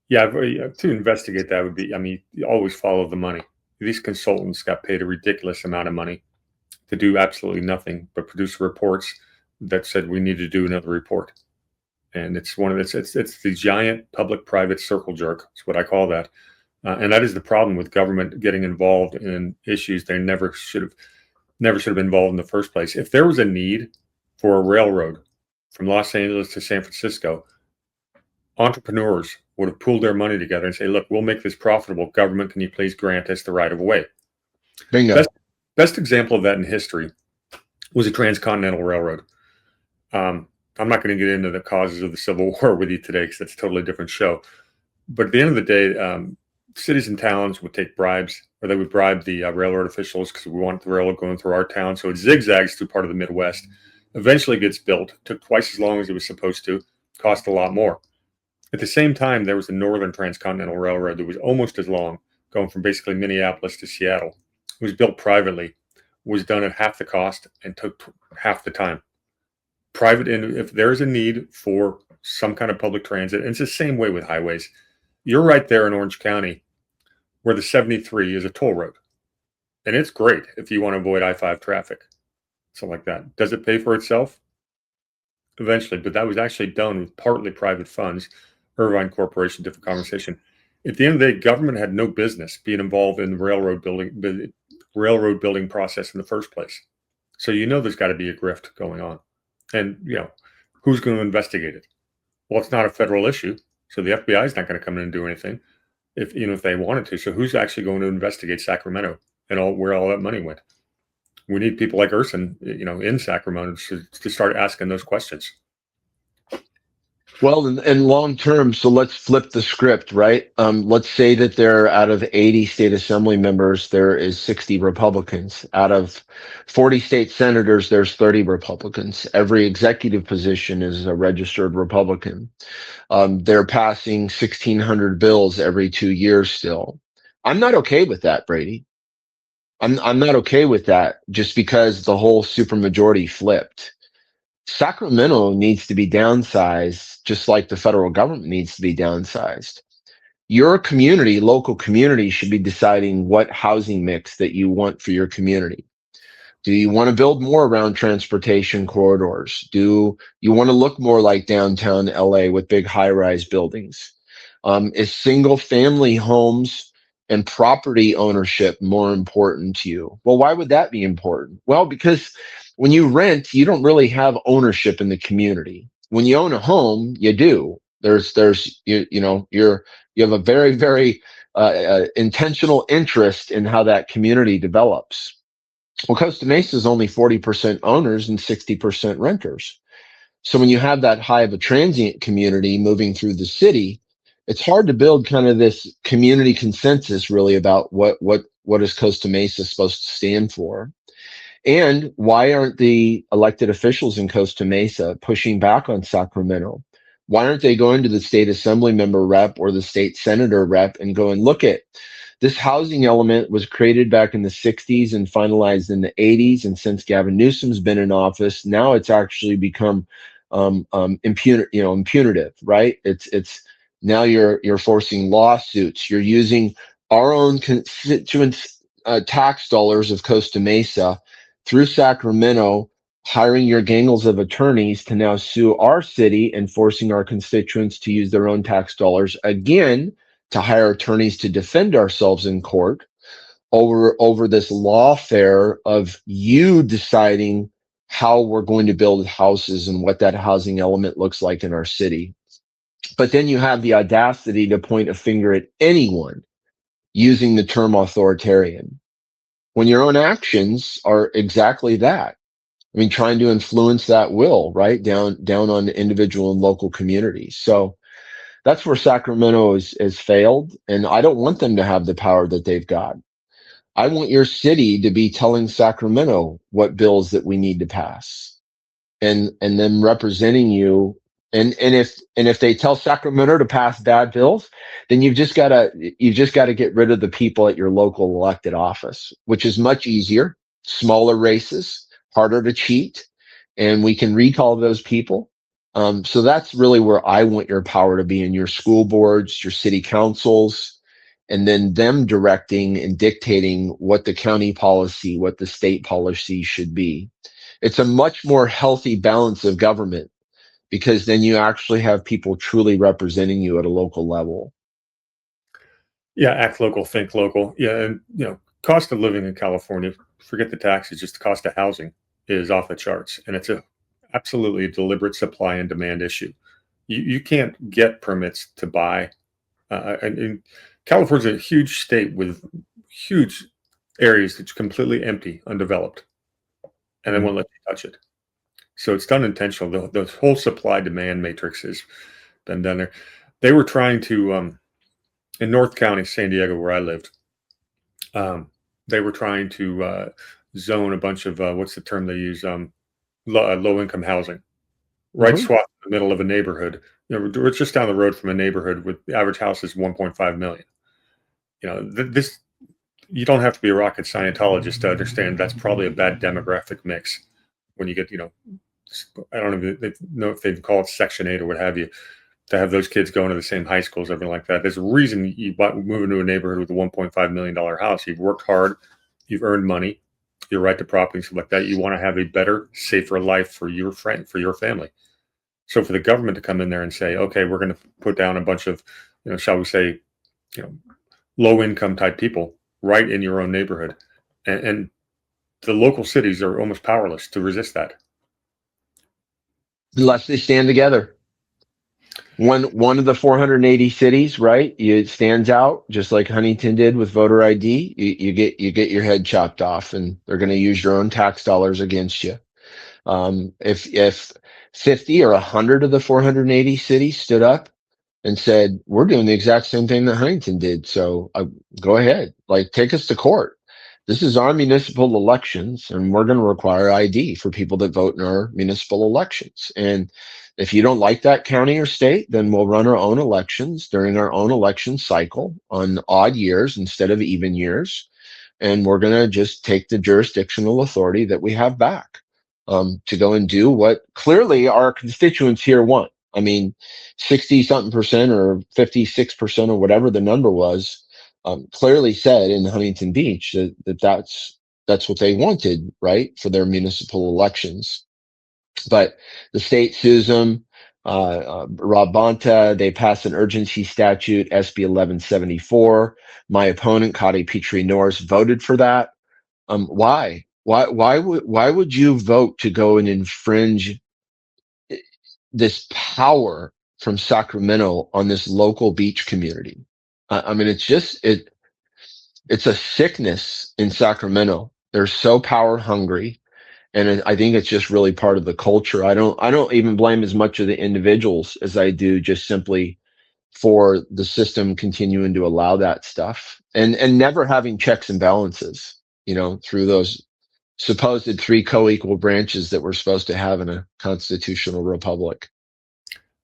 Yeah, to investigate that would be, you always follow the money. These consultants got paid a ridiculous amount of money to do absolutely nothing but produce reports that said we need to do another report. And it's it's the giant public-private circle jerk. It's what I call that. And that is the problem with government getting involved in issues they never should have been involved in the first place. If there was a need for a railroad from Los Angeles to San Francisco, entrepreneurs would have pooled their money together and say, look, we'll make this profitable. Government, can you please grant us the right of way? Bingo. Best example of that in history was a transcontinental railroad. I'm not going to get into the causes of the Civil War with you today because that's a totally different show. But at the end of the day, cities and towns would take bribes, or they would bribe the railroad officials because we want the railroad going through our town. So it zigzags through part of the Midwest. Eventually gets built. Took twice as long as it was supposed to. Cost a lot more. At the same time, there was the Northern Transcontinental Railroad that was almost as long, going from basically Minneapolis to Seattle. It was built privately, was done at half the cost, and took half the time. Private, and if there's a need for some kind of public transit, and it's the same way with highways. You're right there in Orange County where the 73 is a toll road. And it's great if you want to avoid I-5 traffic, something like that. Does it pay for itself? Eventually, but that was actually done with partly private funds. Irvine Corporation, different conversation. At the end of the day, government had no business being involved in the railroad building process in the first place. So there's got to be a grift going on. And, who's going to investigate it? Well, it's not a federal issue. So the FBI is not going to come in and do anything if they wanted to. So who's actually going to investigate Sacramento and where all that money went? We need people like Urson, in Sacramento to start asking those questions. Well, and long term, so let's flip the script, right? Let's say that there out of 80 state assembly members, there is 60 Republicans. Out of 40 state senators, there's 30 Republicans. Every executive position is a registered Republican. They're passing 1,600 bills every 2 years still. I'm not okay with that, Brady. I'm not okay with that just because the whole supermajority flipped. Sacramento needs to be downsized, just like the federal government needs to be downsized. Your community, local community, should be deciding what housing mix that you want for your community. Do you want to build more around transportation corridors? Do you want to look more like downtown LA with big high rise buildings? Is single family homes and property ownership more important to you? Well, why would that be important? Well, because when you rent, you don't really have ownership in the community. When you own a home, you do. You have a very intentional interest in how that community develops. Well, Costa Mesa is only 40% owners and 60% renters. So when you have that high of a transient community moving through the city, it's hard to build kind of this community consensus really about what is Costa Mesa supposed to stand for. And why aren't the elected officials in Costa Mesa pushing back on Sacramento? Why aren't they going to the state assembly member rep or the state senator rep and going, look at this housing element was created back in the 60s and finalized in the 80s. And since Gavin Newsom's been in office, now it's actually become impunitive, right? It's now you're forcing lawsuits. You're using our own constituents' tax dollars of Costa Mesa through Sacramento, hiring your gangles of attorneys to now sue our city and forcing our constituents to use their own tax dollars again to hire attorneys to defend ourselves in court over this lawfare of you deciding how we're going to build houses and what that housing element looks like in our city. But then you have the audacity to point a finger at anyone using the term authoritarian when your own actions are exactly that. I mean, trying to influence that will, right, down on the individual and local communities. So that's where Sacramento has failed, and I don't want them to have the power that they've got. I want your city to be telling Sacramento what bills that we need to pass, and them representing you. And if they tell Sacramento to pass bad bills, then you've just gotta get rid of the people at your local elected office, which is much easier, smaller races, harder to cheat, and we can recall those people. So that's really where I want your power to be in your school boards, your city councils, and then them directing and dictating what the county policy, what the state policy should be. It's a much more healthy balance of government because then you actually have people truly representing you at a local level. Yeah, act local, think local. Yeah, and cost of living in California, forget the taxes, just the cost of housing is off the charts, and it's a absolutely a deliberate supply and demand issue. You can't get permits to buy, and California's a huge state with huge areas that's completely empty, undeveloped, and they Mm. won't let you touch it. So it's done intentional. The whole supply demand matrix has been done there. They were trying to in North County, San Diego, where I lived. They were trying to zone a bunch of what's the term they use? Low income housing, right Mhm. swath in the middle of a neighborhood. We're just down the road from a neighborhood with the average house is 1.5 million. This you don't have to be a rocket scientologist to understand that's probably a bad demographic mix when you get I don't know if they call it Section 8 or what have you, to have those kids going to the same high schools, everything like that. There's a reason you move into a neighborhood with a $1.5 million house. You've worked hard, you've earned money, your right to property, stuff like that. You want to have a better, safer life for your friend, for your family. So for the government to come in there and say, okay, we're going to put down a bunch of, shall we say, you know, low income type people right in your own neighborhood, and the local cities are almost powerless to resist that. Unless they stand together. One of the 480 cities, right? It stands out just like Huntington did with voter ID. You get your head chopped off, and they're going to use your own tax dollars against you. If 50 or 100 of the 480 cities stood up and said, we're doing the exact same thing that Huntington did. So go ahead, like take us to court. This is our municipal elections, and we're going to require ID for people that vote in our municipal elections. And if you don't like that county or state, then we'll run our own elections during our own election cycle on odd years instead of even years. And we're going to just take the jurisdictional authority that we have back to go and do what clearly our constituents here want. I mean, 60 something percent or 56% or whatever the number was clearly said in Huntington Beach that's what they wanted, right, for their municipal elections. But the state sues them. Rob Bonta, they passed an urgency statute, SB 1174. My opponent, Cotty Petrie Norris, voted for that. Why? Why would you vote to go and infringe this power from Sacramento on this local beach community? I mean, it's a sickness in Sacramento. They're so power hungry. And I think it's just really part of the culture. I don't even blame as much of the individuals as I do just simply for the system continuing to allow that stuff and never having checks and balances, through those supposed three co-equal branches that we're supposed to have in a constitutional republic.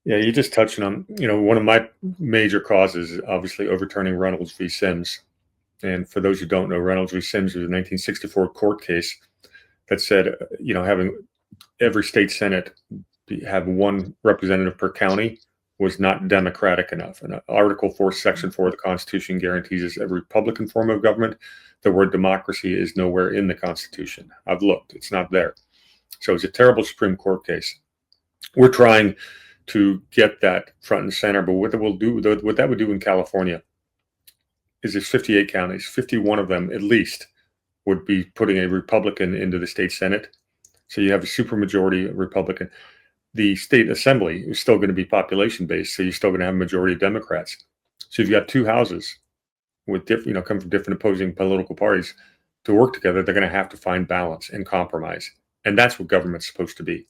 Yeah, you just touched on, one of my major causes is obviously overturning Reynolds v. Sims. And for those who don't know, Reynolds v. Sims was a 1964 court case that said, having every state senate have one representative per county was not democratic enough. And Article 4, Section 4 of the Constitution guarantees us a Republican form of government. The word democracy is nowhere in the Constitution. I've looked, it's not there. So it's a terrible Supreme Court case. We're trying to get that front and center, but what that would do in California is there's 58 counties, 51 of them at least would be putting a Republican into the state Senate. So you have a supermajority Republican. The state assembly is still going to be population based, so you're still going to have a majority of Democrats. So you've got two houses with different, come from different opposing political parties to work together. They're going to have to find balance and compromise, and that's what government's supposed to be.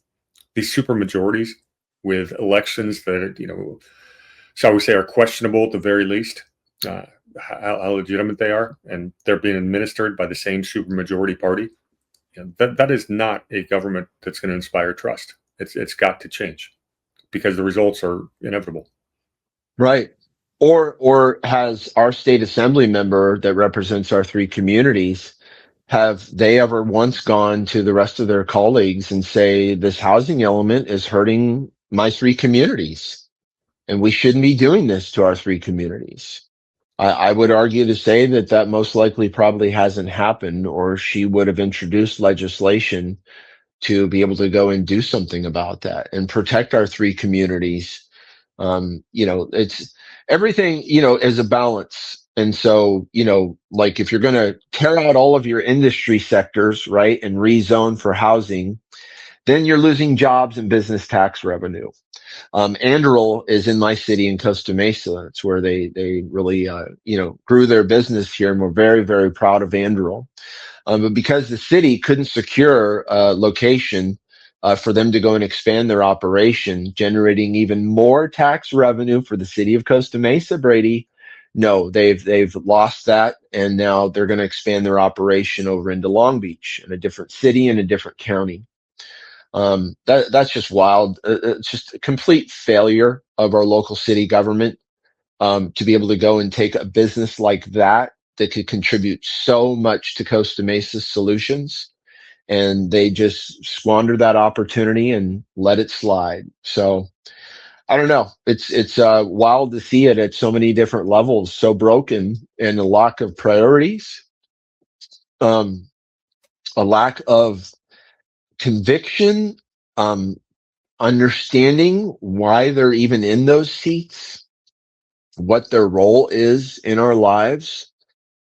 These supermajorities with elections that shall we say, are questionable at the very least. How legitimate they are, and they're being administered by the same supermajority party. That is not a government that's going to inspire trust. It's got to change because the results are inevitable. Right. Or has our state assembly member that represents our three communities, have they ever once gone to the rest of their colleagues and say, this housing element is hurting my three communities and we shouldn't be doing this to our three communities? I would argue to say that most likely probably hasn't happened, or she would have introduced legislation to be able to go and do something about that and protect our three communities. It's everything, is a balance. And so, like if you're going to tear out all of your industry sectors, right, and rezone for housing, then you're losing jobs and business tax revenue. Anduril is in my city in Costa Mesa. It's where they really, grew their business here. And we're very, very proud of Anduril. But because the city couldn't secure a location for them to go and expand their operation, generating even more tax revenue for the city of Costa Mesa, Brady, no, they've lost that. And now they're going to expand their operation over into Long Beach in a different city and a different county. That's just wild. It's just a complete failure of our local city government to be able to go and take a business like that could contribute so much to Costa Mesa's solutions, and they just squander that opportunity and let it slide. So I don't know. It's wild to see it at so many different levels, so broken, and a lack of priorities, a lack of conviction, understanding why they're even in those seats, what their role is in our lives,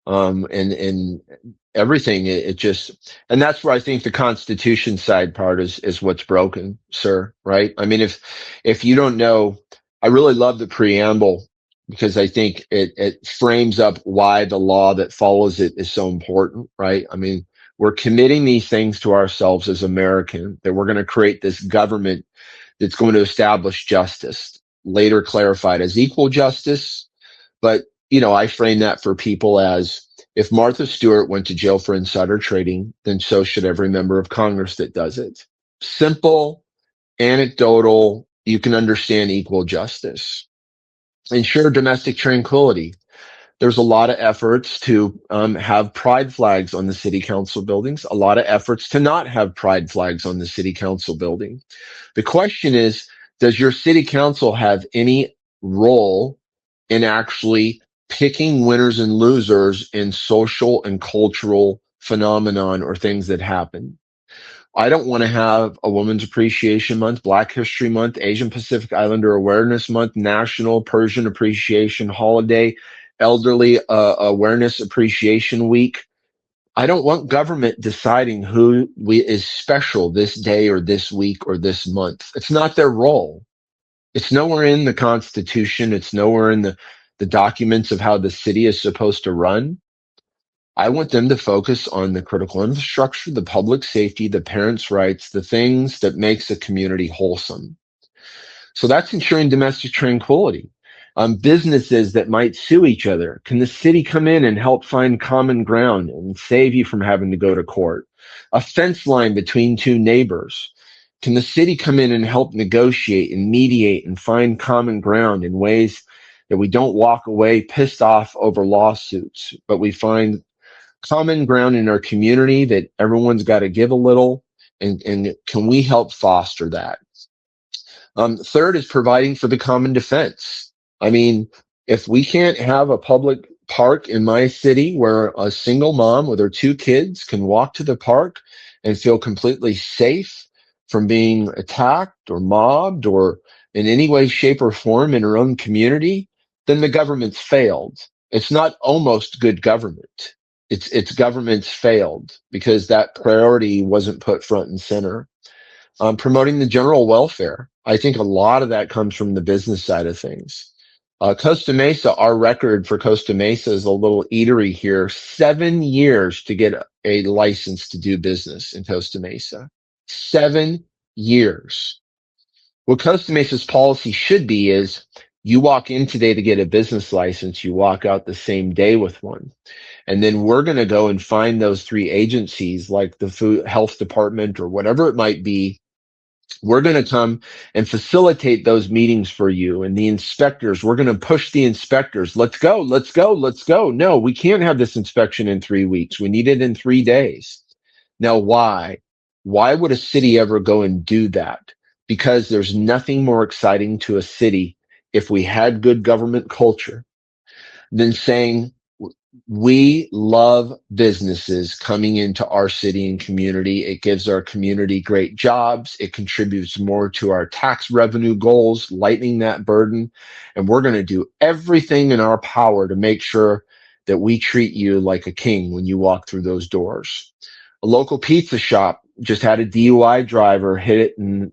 and everything. It just, and that's where I think the Constitution side part is what's broken, sir. Right? I mean, if you don't know, I really love the preamble because I think it frames up why the law that follows it is so important. Right? I mean, We're committing these things to ourselves as Americans, that we're going to create this government that's going to establish justice, later clarified as equal justice. But, I frame that for people as, if Martha Stewart went to jail for insider trading, then so should every member of Congress that does it. Simple, anecdotal, you can understand equal justice. Ensure domestic tranquility. There's a lot of efforts to have pride flags on the city council buildings, a lot of efforts to not have pride flags on the city council building. The question is, does your city council have any role in actually picking winners and losers in social and cultural phenomenon or things that happen? I don't want to have a Women's Appreciation Month, Black History Month, Asian Pacific Islander Awareness Month, National Persian Appreciation Holiday, Elderly Awareness Appreciation Week. I don't want government deciding who is special this day or this week or this month. It's not their role. It's nowhere in the Constitution. It's nowhere in the documents of how the city is supposed to run. I want them to focus on the critical infrastructure, the public safety, the parents' rights, the things that makes a community wholesome. So that's ensuring domestic tranquility. Businesses that might sue each other. Can the city come in and help find common ground and save you from having to go to court? A fence line between two neighbors. Can the city come in and help negotiate and mediate and find common ground in ways that we don't walk away pissed off over lawsuits, but we find common ground in our community that everyone's got to give a little, and can we help foster that? Third is providing for the common defense. I mean, if we can't have a public park in my city where a single mom with her two kids can walk to the park and feel completely safe from being attacked or mobbed or in any way, shape, or form in her own community, then the government's failed. It's not almost good government. It's government's failed because that priority wasn't put front and center. Promoting the general welfare. I think a lot of that comes from the business side of things. Costa Mesa, our record for Costa Mesa is a little eatery here. 7 years to get a license to do business in Costa Mesa. 7 years. What Costa Mesa's policy should be is you walk in today to get a business license, you walk out the same day with one. And then we're going to go and find those 3 agencies like the food health department or whatever it might be. We're going to come and facilitate those meetings for you. And the inspectors, we're going to push the inspectors. Let's go, let's go, let's go. No, we can't have this inspection in 3 weeks. We need it in 3 days. Now, why? Why would a city ever go and do that? Because there's nothing more exciting to a city if we had good government culture than saying, we love businesses coming into our city and community. It gives our community great jobs. It contributes more to our tax revenue goals, lightening that burden. And we're going to do everything in our power to make sure that we treat you like a king when you walk through those doors. A local pizza shop just had a DUI driver hit it and,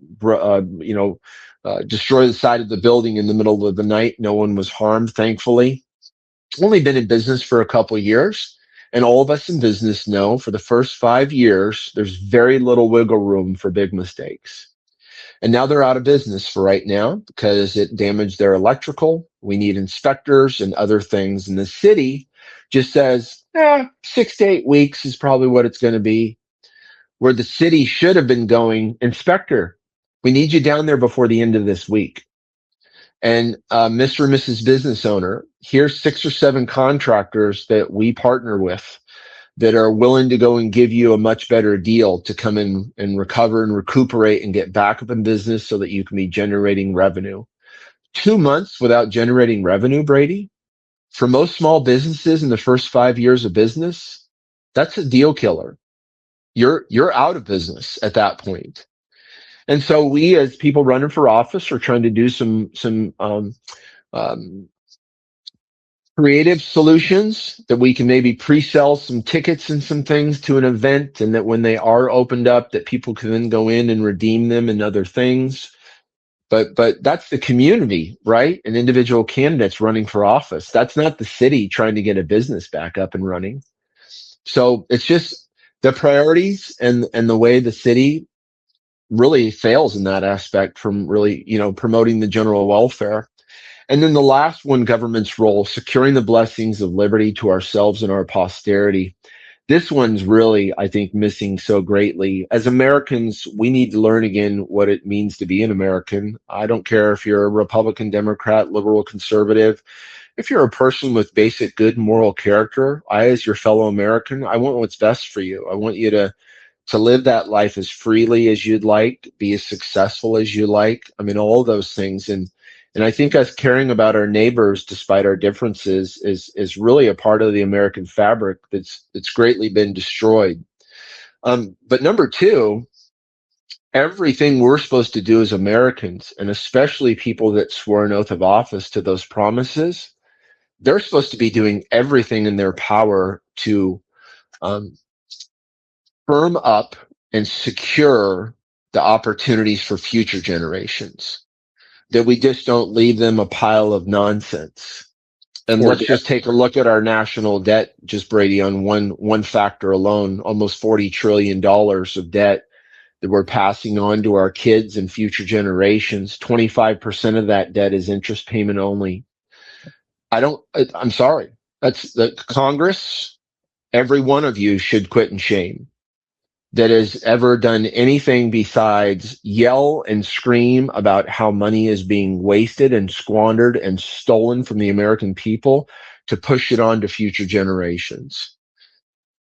destroy the side of the building in the middle of the night. No one was harmed, thankfully. Only been in business for a couple of years, and all of us in business know for the first 5 years, there's very little wiggle room for big mistakes. And now they're out of business for right now because it damaged their electrical. We need inspectors and other things. And the city just says, 6 to 8 weeks is probably what it's going to be. Where the city should have been going, inspector, we need you down there before the end of this week. And Mr. and Mrs. Business Owner, here's 6 or 7 contractors that we partner with that are willing to go and give you a much better deal to come in and recover and recuperate and get back up in business so that you can be generating revenue. 2 months without generating revenue, Brady, for most small businesses in the first 5 years of business, that's a deal killer. You're out of business at that point. And so we, as people running for office, are trying to do some creative solutions that we can maybe pre-sell some tickets and some things to an event, and that when they are opened up, that people can then go in and redeem them and other things. But that's the community, right? And individual candidates running for office. That's not the city trying to get a business back up and running. So it's just The priorities and the way the city really fails in that aspect from really, promoting the general welfare. And then the last one, government's role, securing the blessings of liberty to ourselves and our posterity. This one's really, I think, missing so greatly. As Americans, we need to learn again what it means to be an American. I don't care if you're a Republican, Democrat, liberal, conservative. If you're a person with basic good moral character, I, as your fellow American, I want what's best for you. I want you to live that life as freely as you'd like, be as successful as you like. I mean, all those things. And I think us caring about our neighbors despite our differences is really a part of the American fabric that's greatly been destroyed. But number two, everything we're supposed to do as Americans, and especially people that swore an oath of office to those promises, they're supposed to be doing everything in their power to um, firm up and secure the opportunities for future generations, that we just don't leave them a pile of nonsense. And Or let's debt. just take a look at our national debt, just Brady, on one factor alone, almost $40 trillion of debt that we're passing on to our kids and future generations. 25% of that debt is interest payment only. I'm sorry. That's the Congress. Every one of you should quit in shame that has ever done anything besides yell and scream about how money is being wasted and squandered and stolen from the American people to push it on to future generations.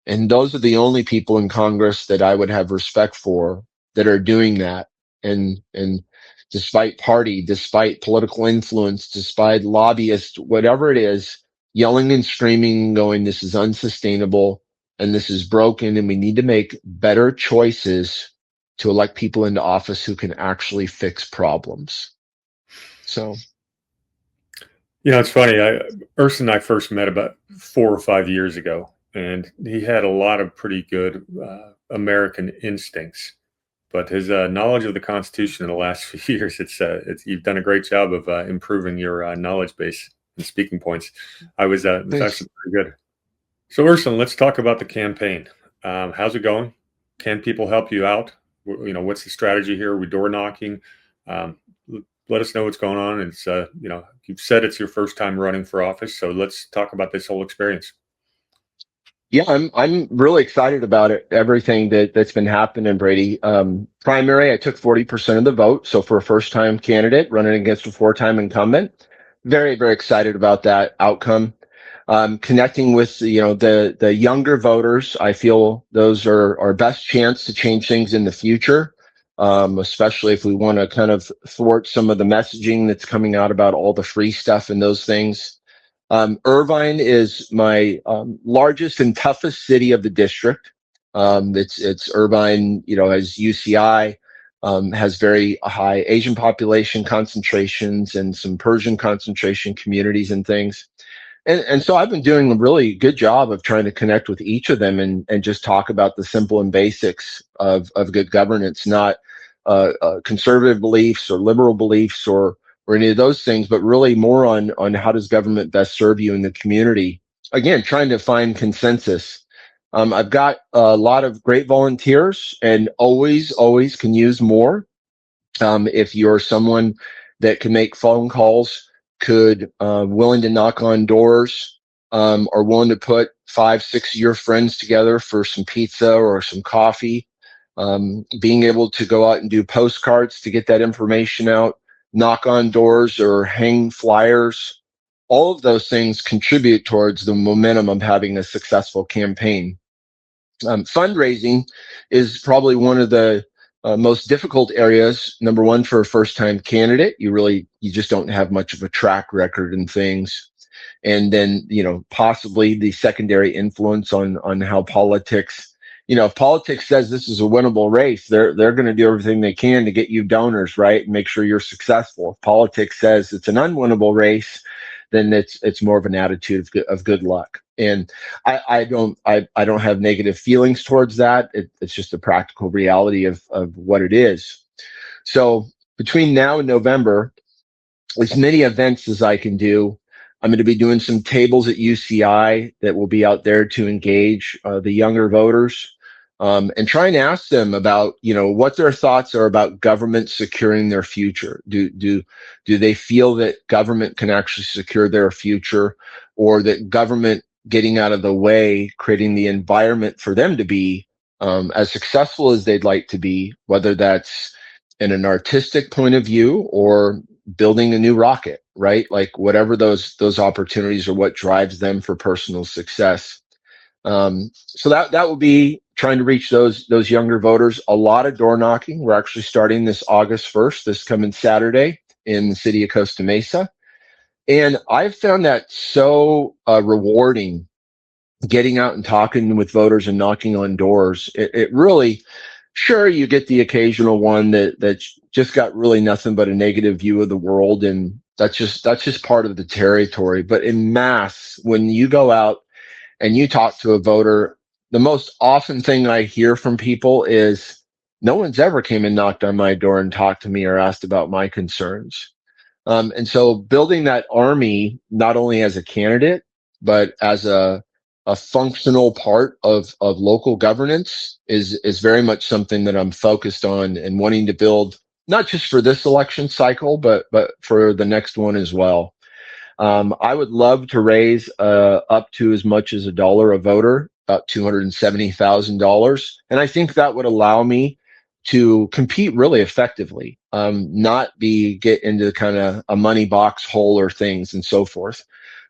And those are the only people in Congress that I would have respect for that are doing that. And despite party, despite political influence, despite lobbyists, whatever it is, yelling and screaming and going, this is unsustainable and this is broken, and we need to make better choices to elect people into office who can actually fix problems. So, It's funny. Urson and I first met about 4 or 5 years ago, and he had a lot of pretty good American instincts. But his knowledge of the Constitution in the last few years, it's you've done a great job of improving your knowledge base and speaking points. It's thanks. actually pretty good. So, Urson, let's talk about the campaign. How's it going? Can people help you out? What's the strategy here? Are we door knocking? Um, Let us know what's going on. It's you've said it's your first time running for office, so let's talk about this whole experience. Yeah, I'm really excited about it. Everything that's been happening, Brady. Primary, I took 40% of the vote. So for a first time candidate running against a 4-time incumbent, very, very excited about that outcome. Connecting with the younger voters, I feel those are our best chance to change things in the future. Especially if we want to kind of thwart some of the messaging that's coming out about all the free stuff and those things. Irvine is my largest and toughest city of the district. It's Irvine, has UCI, has very high Asian population concentrations and some Persian concentration communities and things. And so I've been doing a really good job of trying to connect with each of them and just talk about the simple and basics of good governance, not conservative beliefs or liberal beliefs or any of those things, but really more on how does government best serve you in the community. Again, trying to find consensus. I've got a lot of great volunteers and always can use more. If you're someone that can make phone calls, could willing to knock on doors, or willing to put 5, 6 of your friends together for some pizza or some coffee, being able to go out and do postcards to get that information out, knock on doors or hang flyers, all of those things contribute towards the momentum of having a successful campaign. Fundraising is probably one of the most difficult areas. Number one, for a first-time candidate, you just don't have much of a track record in things. And then, possibly the secondary influence on how politics, if politics says this is a winnable race, they're going to do everything they can to get you donors, right, and make sure you're successful. If politics says it's an unwinnable race, then it's more of an attitude of good luck. And I don't have negative feelings towards that. It's just a practical reality of what it is. So between now and November, as many events as I can do. I'm going to be doing some tables at UCI that will be out there to engage the younger voters. and try and ask them about, what their thoughts are about government securing their future. Do they feel that government can actually secure their future, or that government getting out of the way, creating the environment for them to be as successful as they'd like to be, whether that's in an artistic point of view or building a new rocket, right? Like whatever those opportunities are, what drives them for personal success. So that would be trying to reach those younger voters. A lot of door knocking. We're actually starting this August 1st, this coming Saturday in the city of Costa Mesa. And I've found that so rewarding, getting out and talking with voters and knocking on doors. It really, sure, you get the occasional one that just got really nothing but a negative view of the world, and that's just part of the territory. But in mass, when you go out and you talk to a voter, the most often thing I hear from people is, no one's ever came and knocked on my door and talked to me or asked about my concerns. And so building that army, not only as a candidate, but as a functional part of local governance is very much something that I'm focused on and wanting to build, not just for this election cycle, but for the next one as well. I would love to raise up to as much as $1 a voter, about $270,000. And I think that would allow me to compete really effectively, not get into kind of a money box hole or things and so forth.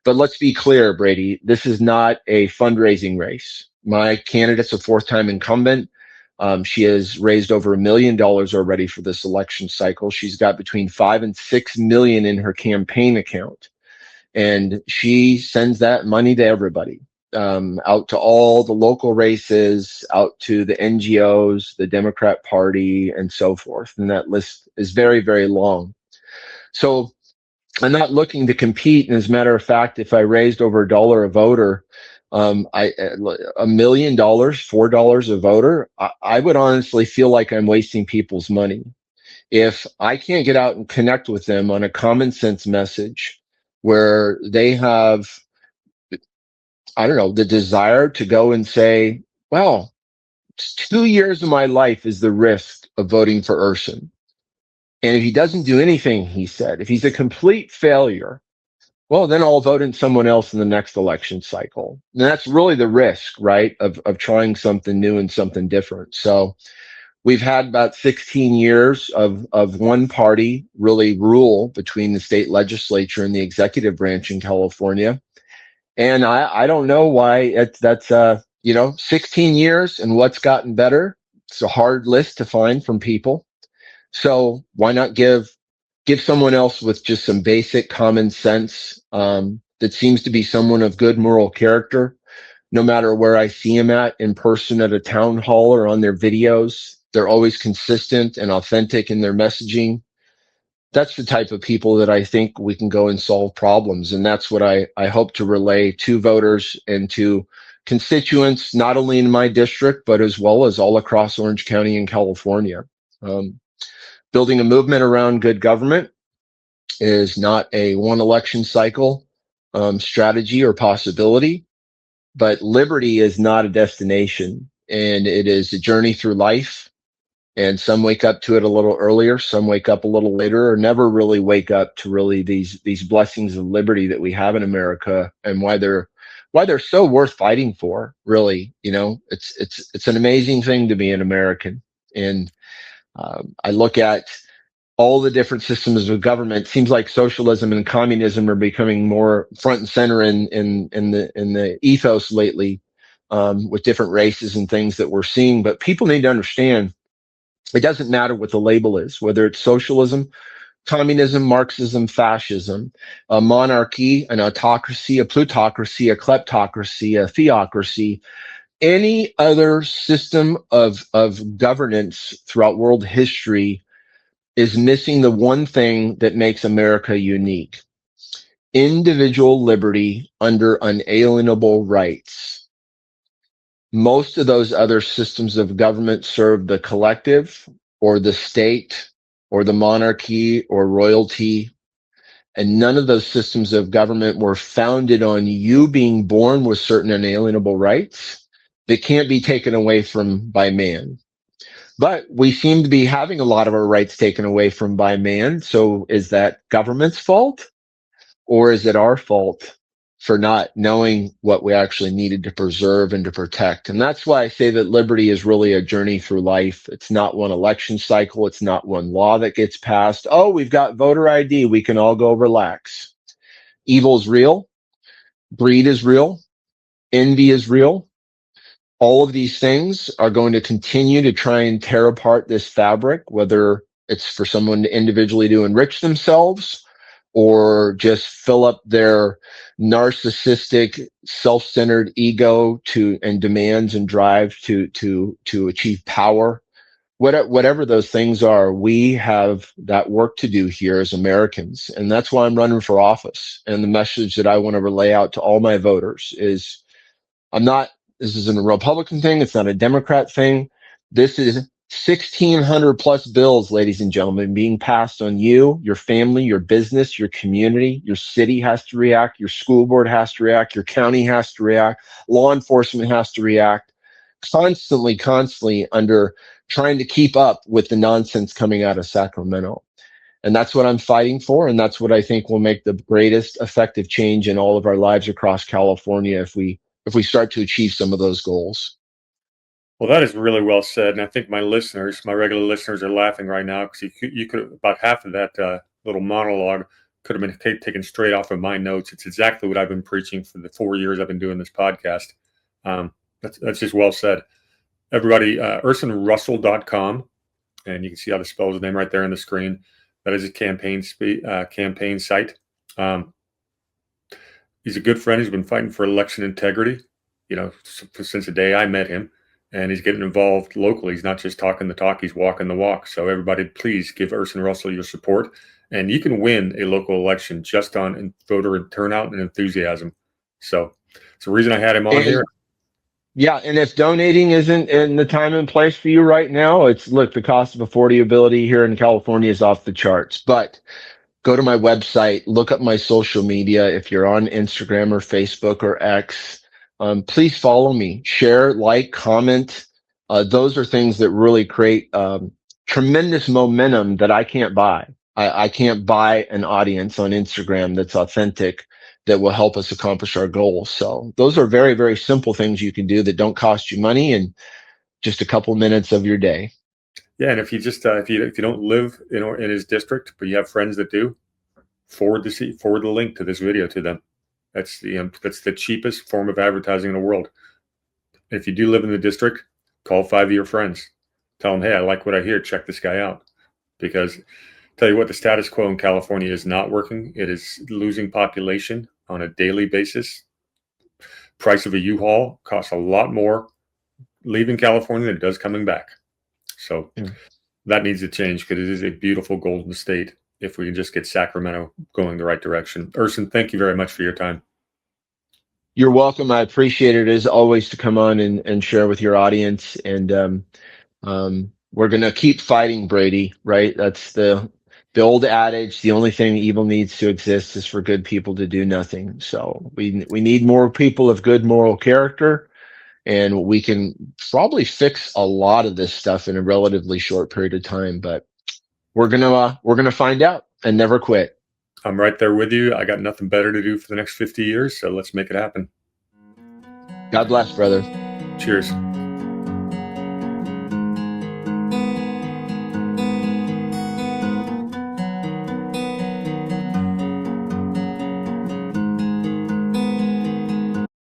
But let's be clear, Brady, this is not a fundraising race. My candidate's a fourth-time incumbent. She has raised over $1 million already for this election cycle. She's got between 5 and 6 million in her campaign account. And she sends that money to everybody, out to all the local races, out to the NGOs, the Democrat Party, and so forth. And that list is very, very long. So I'm not looking to compete. And as a matter of fact, if I raised over $1 a voter, $1 million, $4 a voter, I would honestly feel like I'm wasting people's money. If I can't get out and connect with them on a common sense message where they have, I don't know, the desire to go and say, well, 2 years of my life is the risk of voting for Urson. And if he doesn't do anything, he said, if he's a complete failure, well, then I'll vote in someone else in the next election cycle. And that's really the risk, right, of trying something new and something different. So we've had about 16 years of one party really rule between the state legislature and the executive branch in California. And I don't know why that's 16 years and what's gotten better. It's a hard list to find from people. So why not give someone else with just some basic common sense, that seems to be someone of good moral character, no matter where I see him in person at a town hall or on their videos. They're always consistent and authentic in their messaging. That's the type of people that I think we can go and solve problems. And that's what I hope to relay to voters and to constituents, not only in my district, but as well as all across Orange County and California. Building a movement around good government is not a one election cycle strategy or possibility, but liberty is not a destination, and it is a journey through life. And some wake up to it a little earlier, some wake up a little later, or never really wake up to really these blessings of liberty that we have in America, and why they're so worth fighting for. Really, it's an amazing thing to be an American. And I look at all the different systems of government. It seems like socialism and communism are becoming more front and center in the ethos lately, with different races and things that we're seeing. But people need to understand, it doesn't matter what the label is, whether it's socialism, communism, Marxism, fascism, a monarchy, an autocracy, a plutocracy, a kleptocracy, a theocracy, any other system of governance throughout world history is missing the one thing that makes America unique: individual liberty under unalienable rights. Most of those other systems of government serve the collective or the state or the monarchy or royalty. And none of those systems of government were founded on you being born with certain inalienable rights that can't be taken away from by man. But we seem to be having a lot of our rights taken away from by man. So is that government's fault, or is it our fault for not knowing what we actually needed to preserve and to protect? And that's why I say that liberty is really a journey through life. It's not one election cycle. It's not one law that gets passed. Oh, we've got voter ID. We can all go relax. Evil is real. Greed is real. Envy is real. All of these things are going to continue to try and tear apart this fabric, whether it's for someone to individually to enrich themselves or just fill up their narcissistic, self-centered ego and demands and drive to achieve power. Whatever those things are, we have that work to do here as Americans. And that's why I'm running for office. And the message that I want to relay out to all my voters is this isn't a Republican thing. It's not a Democrat thing. This is 1,600 plus bills, ladies and gentlemen, being passed on you, your family, your business, your community. Your city has to react. Your school board has to react. Your county has to react. Law enforcement has to react. Constantly under trying to keep up with the nonsense coming out of Sacramento. And that's what I'm fighting for. And that's what I think will make the greatest effective change in all of our lives across California if we start to achieve some of those goals. Well, that is really well said. And I think my regular listeners are laughing right now because you could, about half of that little monologue could have been taken straight off of my notes. It's exactly what I've been preaching for the 4 years I've been doing this podcast. That's just well said. Everybody, ursonrussell.com, and you can see how to spell his name right there on the screen. That is a campaign site. He's a good friend. He's been fighting for election integrity, since the day I met him, and he's getting involved locally. He's not just talking the talk, he's walking the walk. So everybody, please give Urson Russell your support, and you can win a local election just on voter turnout and enthusiasm. So it's the reason I had him on here. Yeah, and if donating isn't in the time and place for you right now, the cost of affordability here in California is off the charts. But go to my website, look up my social media. If you're on Instagram or Facebook or X, please follow me, share, like, comment. Those are things that really create tremendous momentum that I can't buy. I can't buy an audience on Instagram that's authentic, that will help us accomplish our goals. So those are very, very simple things you can do that don't cost you money and just a couple minutes of your day. Yeah, and if you just if you don't live in his district, but you have friends that do, forward the link to this video to them. That's the cheapest form of advertising in the world. If you do live in the district, call 5 of your friends. Tell them, hey, I like what I hear. Check this guy out. Because tell you what, the status quo in California is not working. It is losing population on a daily basis. Price of a U-Haul costs a lot more leaving California than it does coming back. So that needs to change because it is a beautiful golden state if we can just get Sacramento going the right direction. Urson, thank you very much for your time. You're welcome. I appreciate it as always to come on and share with your audience. And we're going to keep fighting, Brady, right? That's the old adage. The only thing evil needs to exist is for good people to do nothing. So we need more people of good moral character, and we can probably fix a lot of this stuff in a relatively short period of time, but we're going to find out and never quit. I'm right there with you. I got nothing better to do for the next 50 years. So let's make it happen. God bless, brother. Cheers.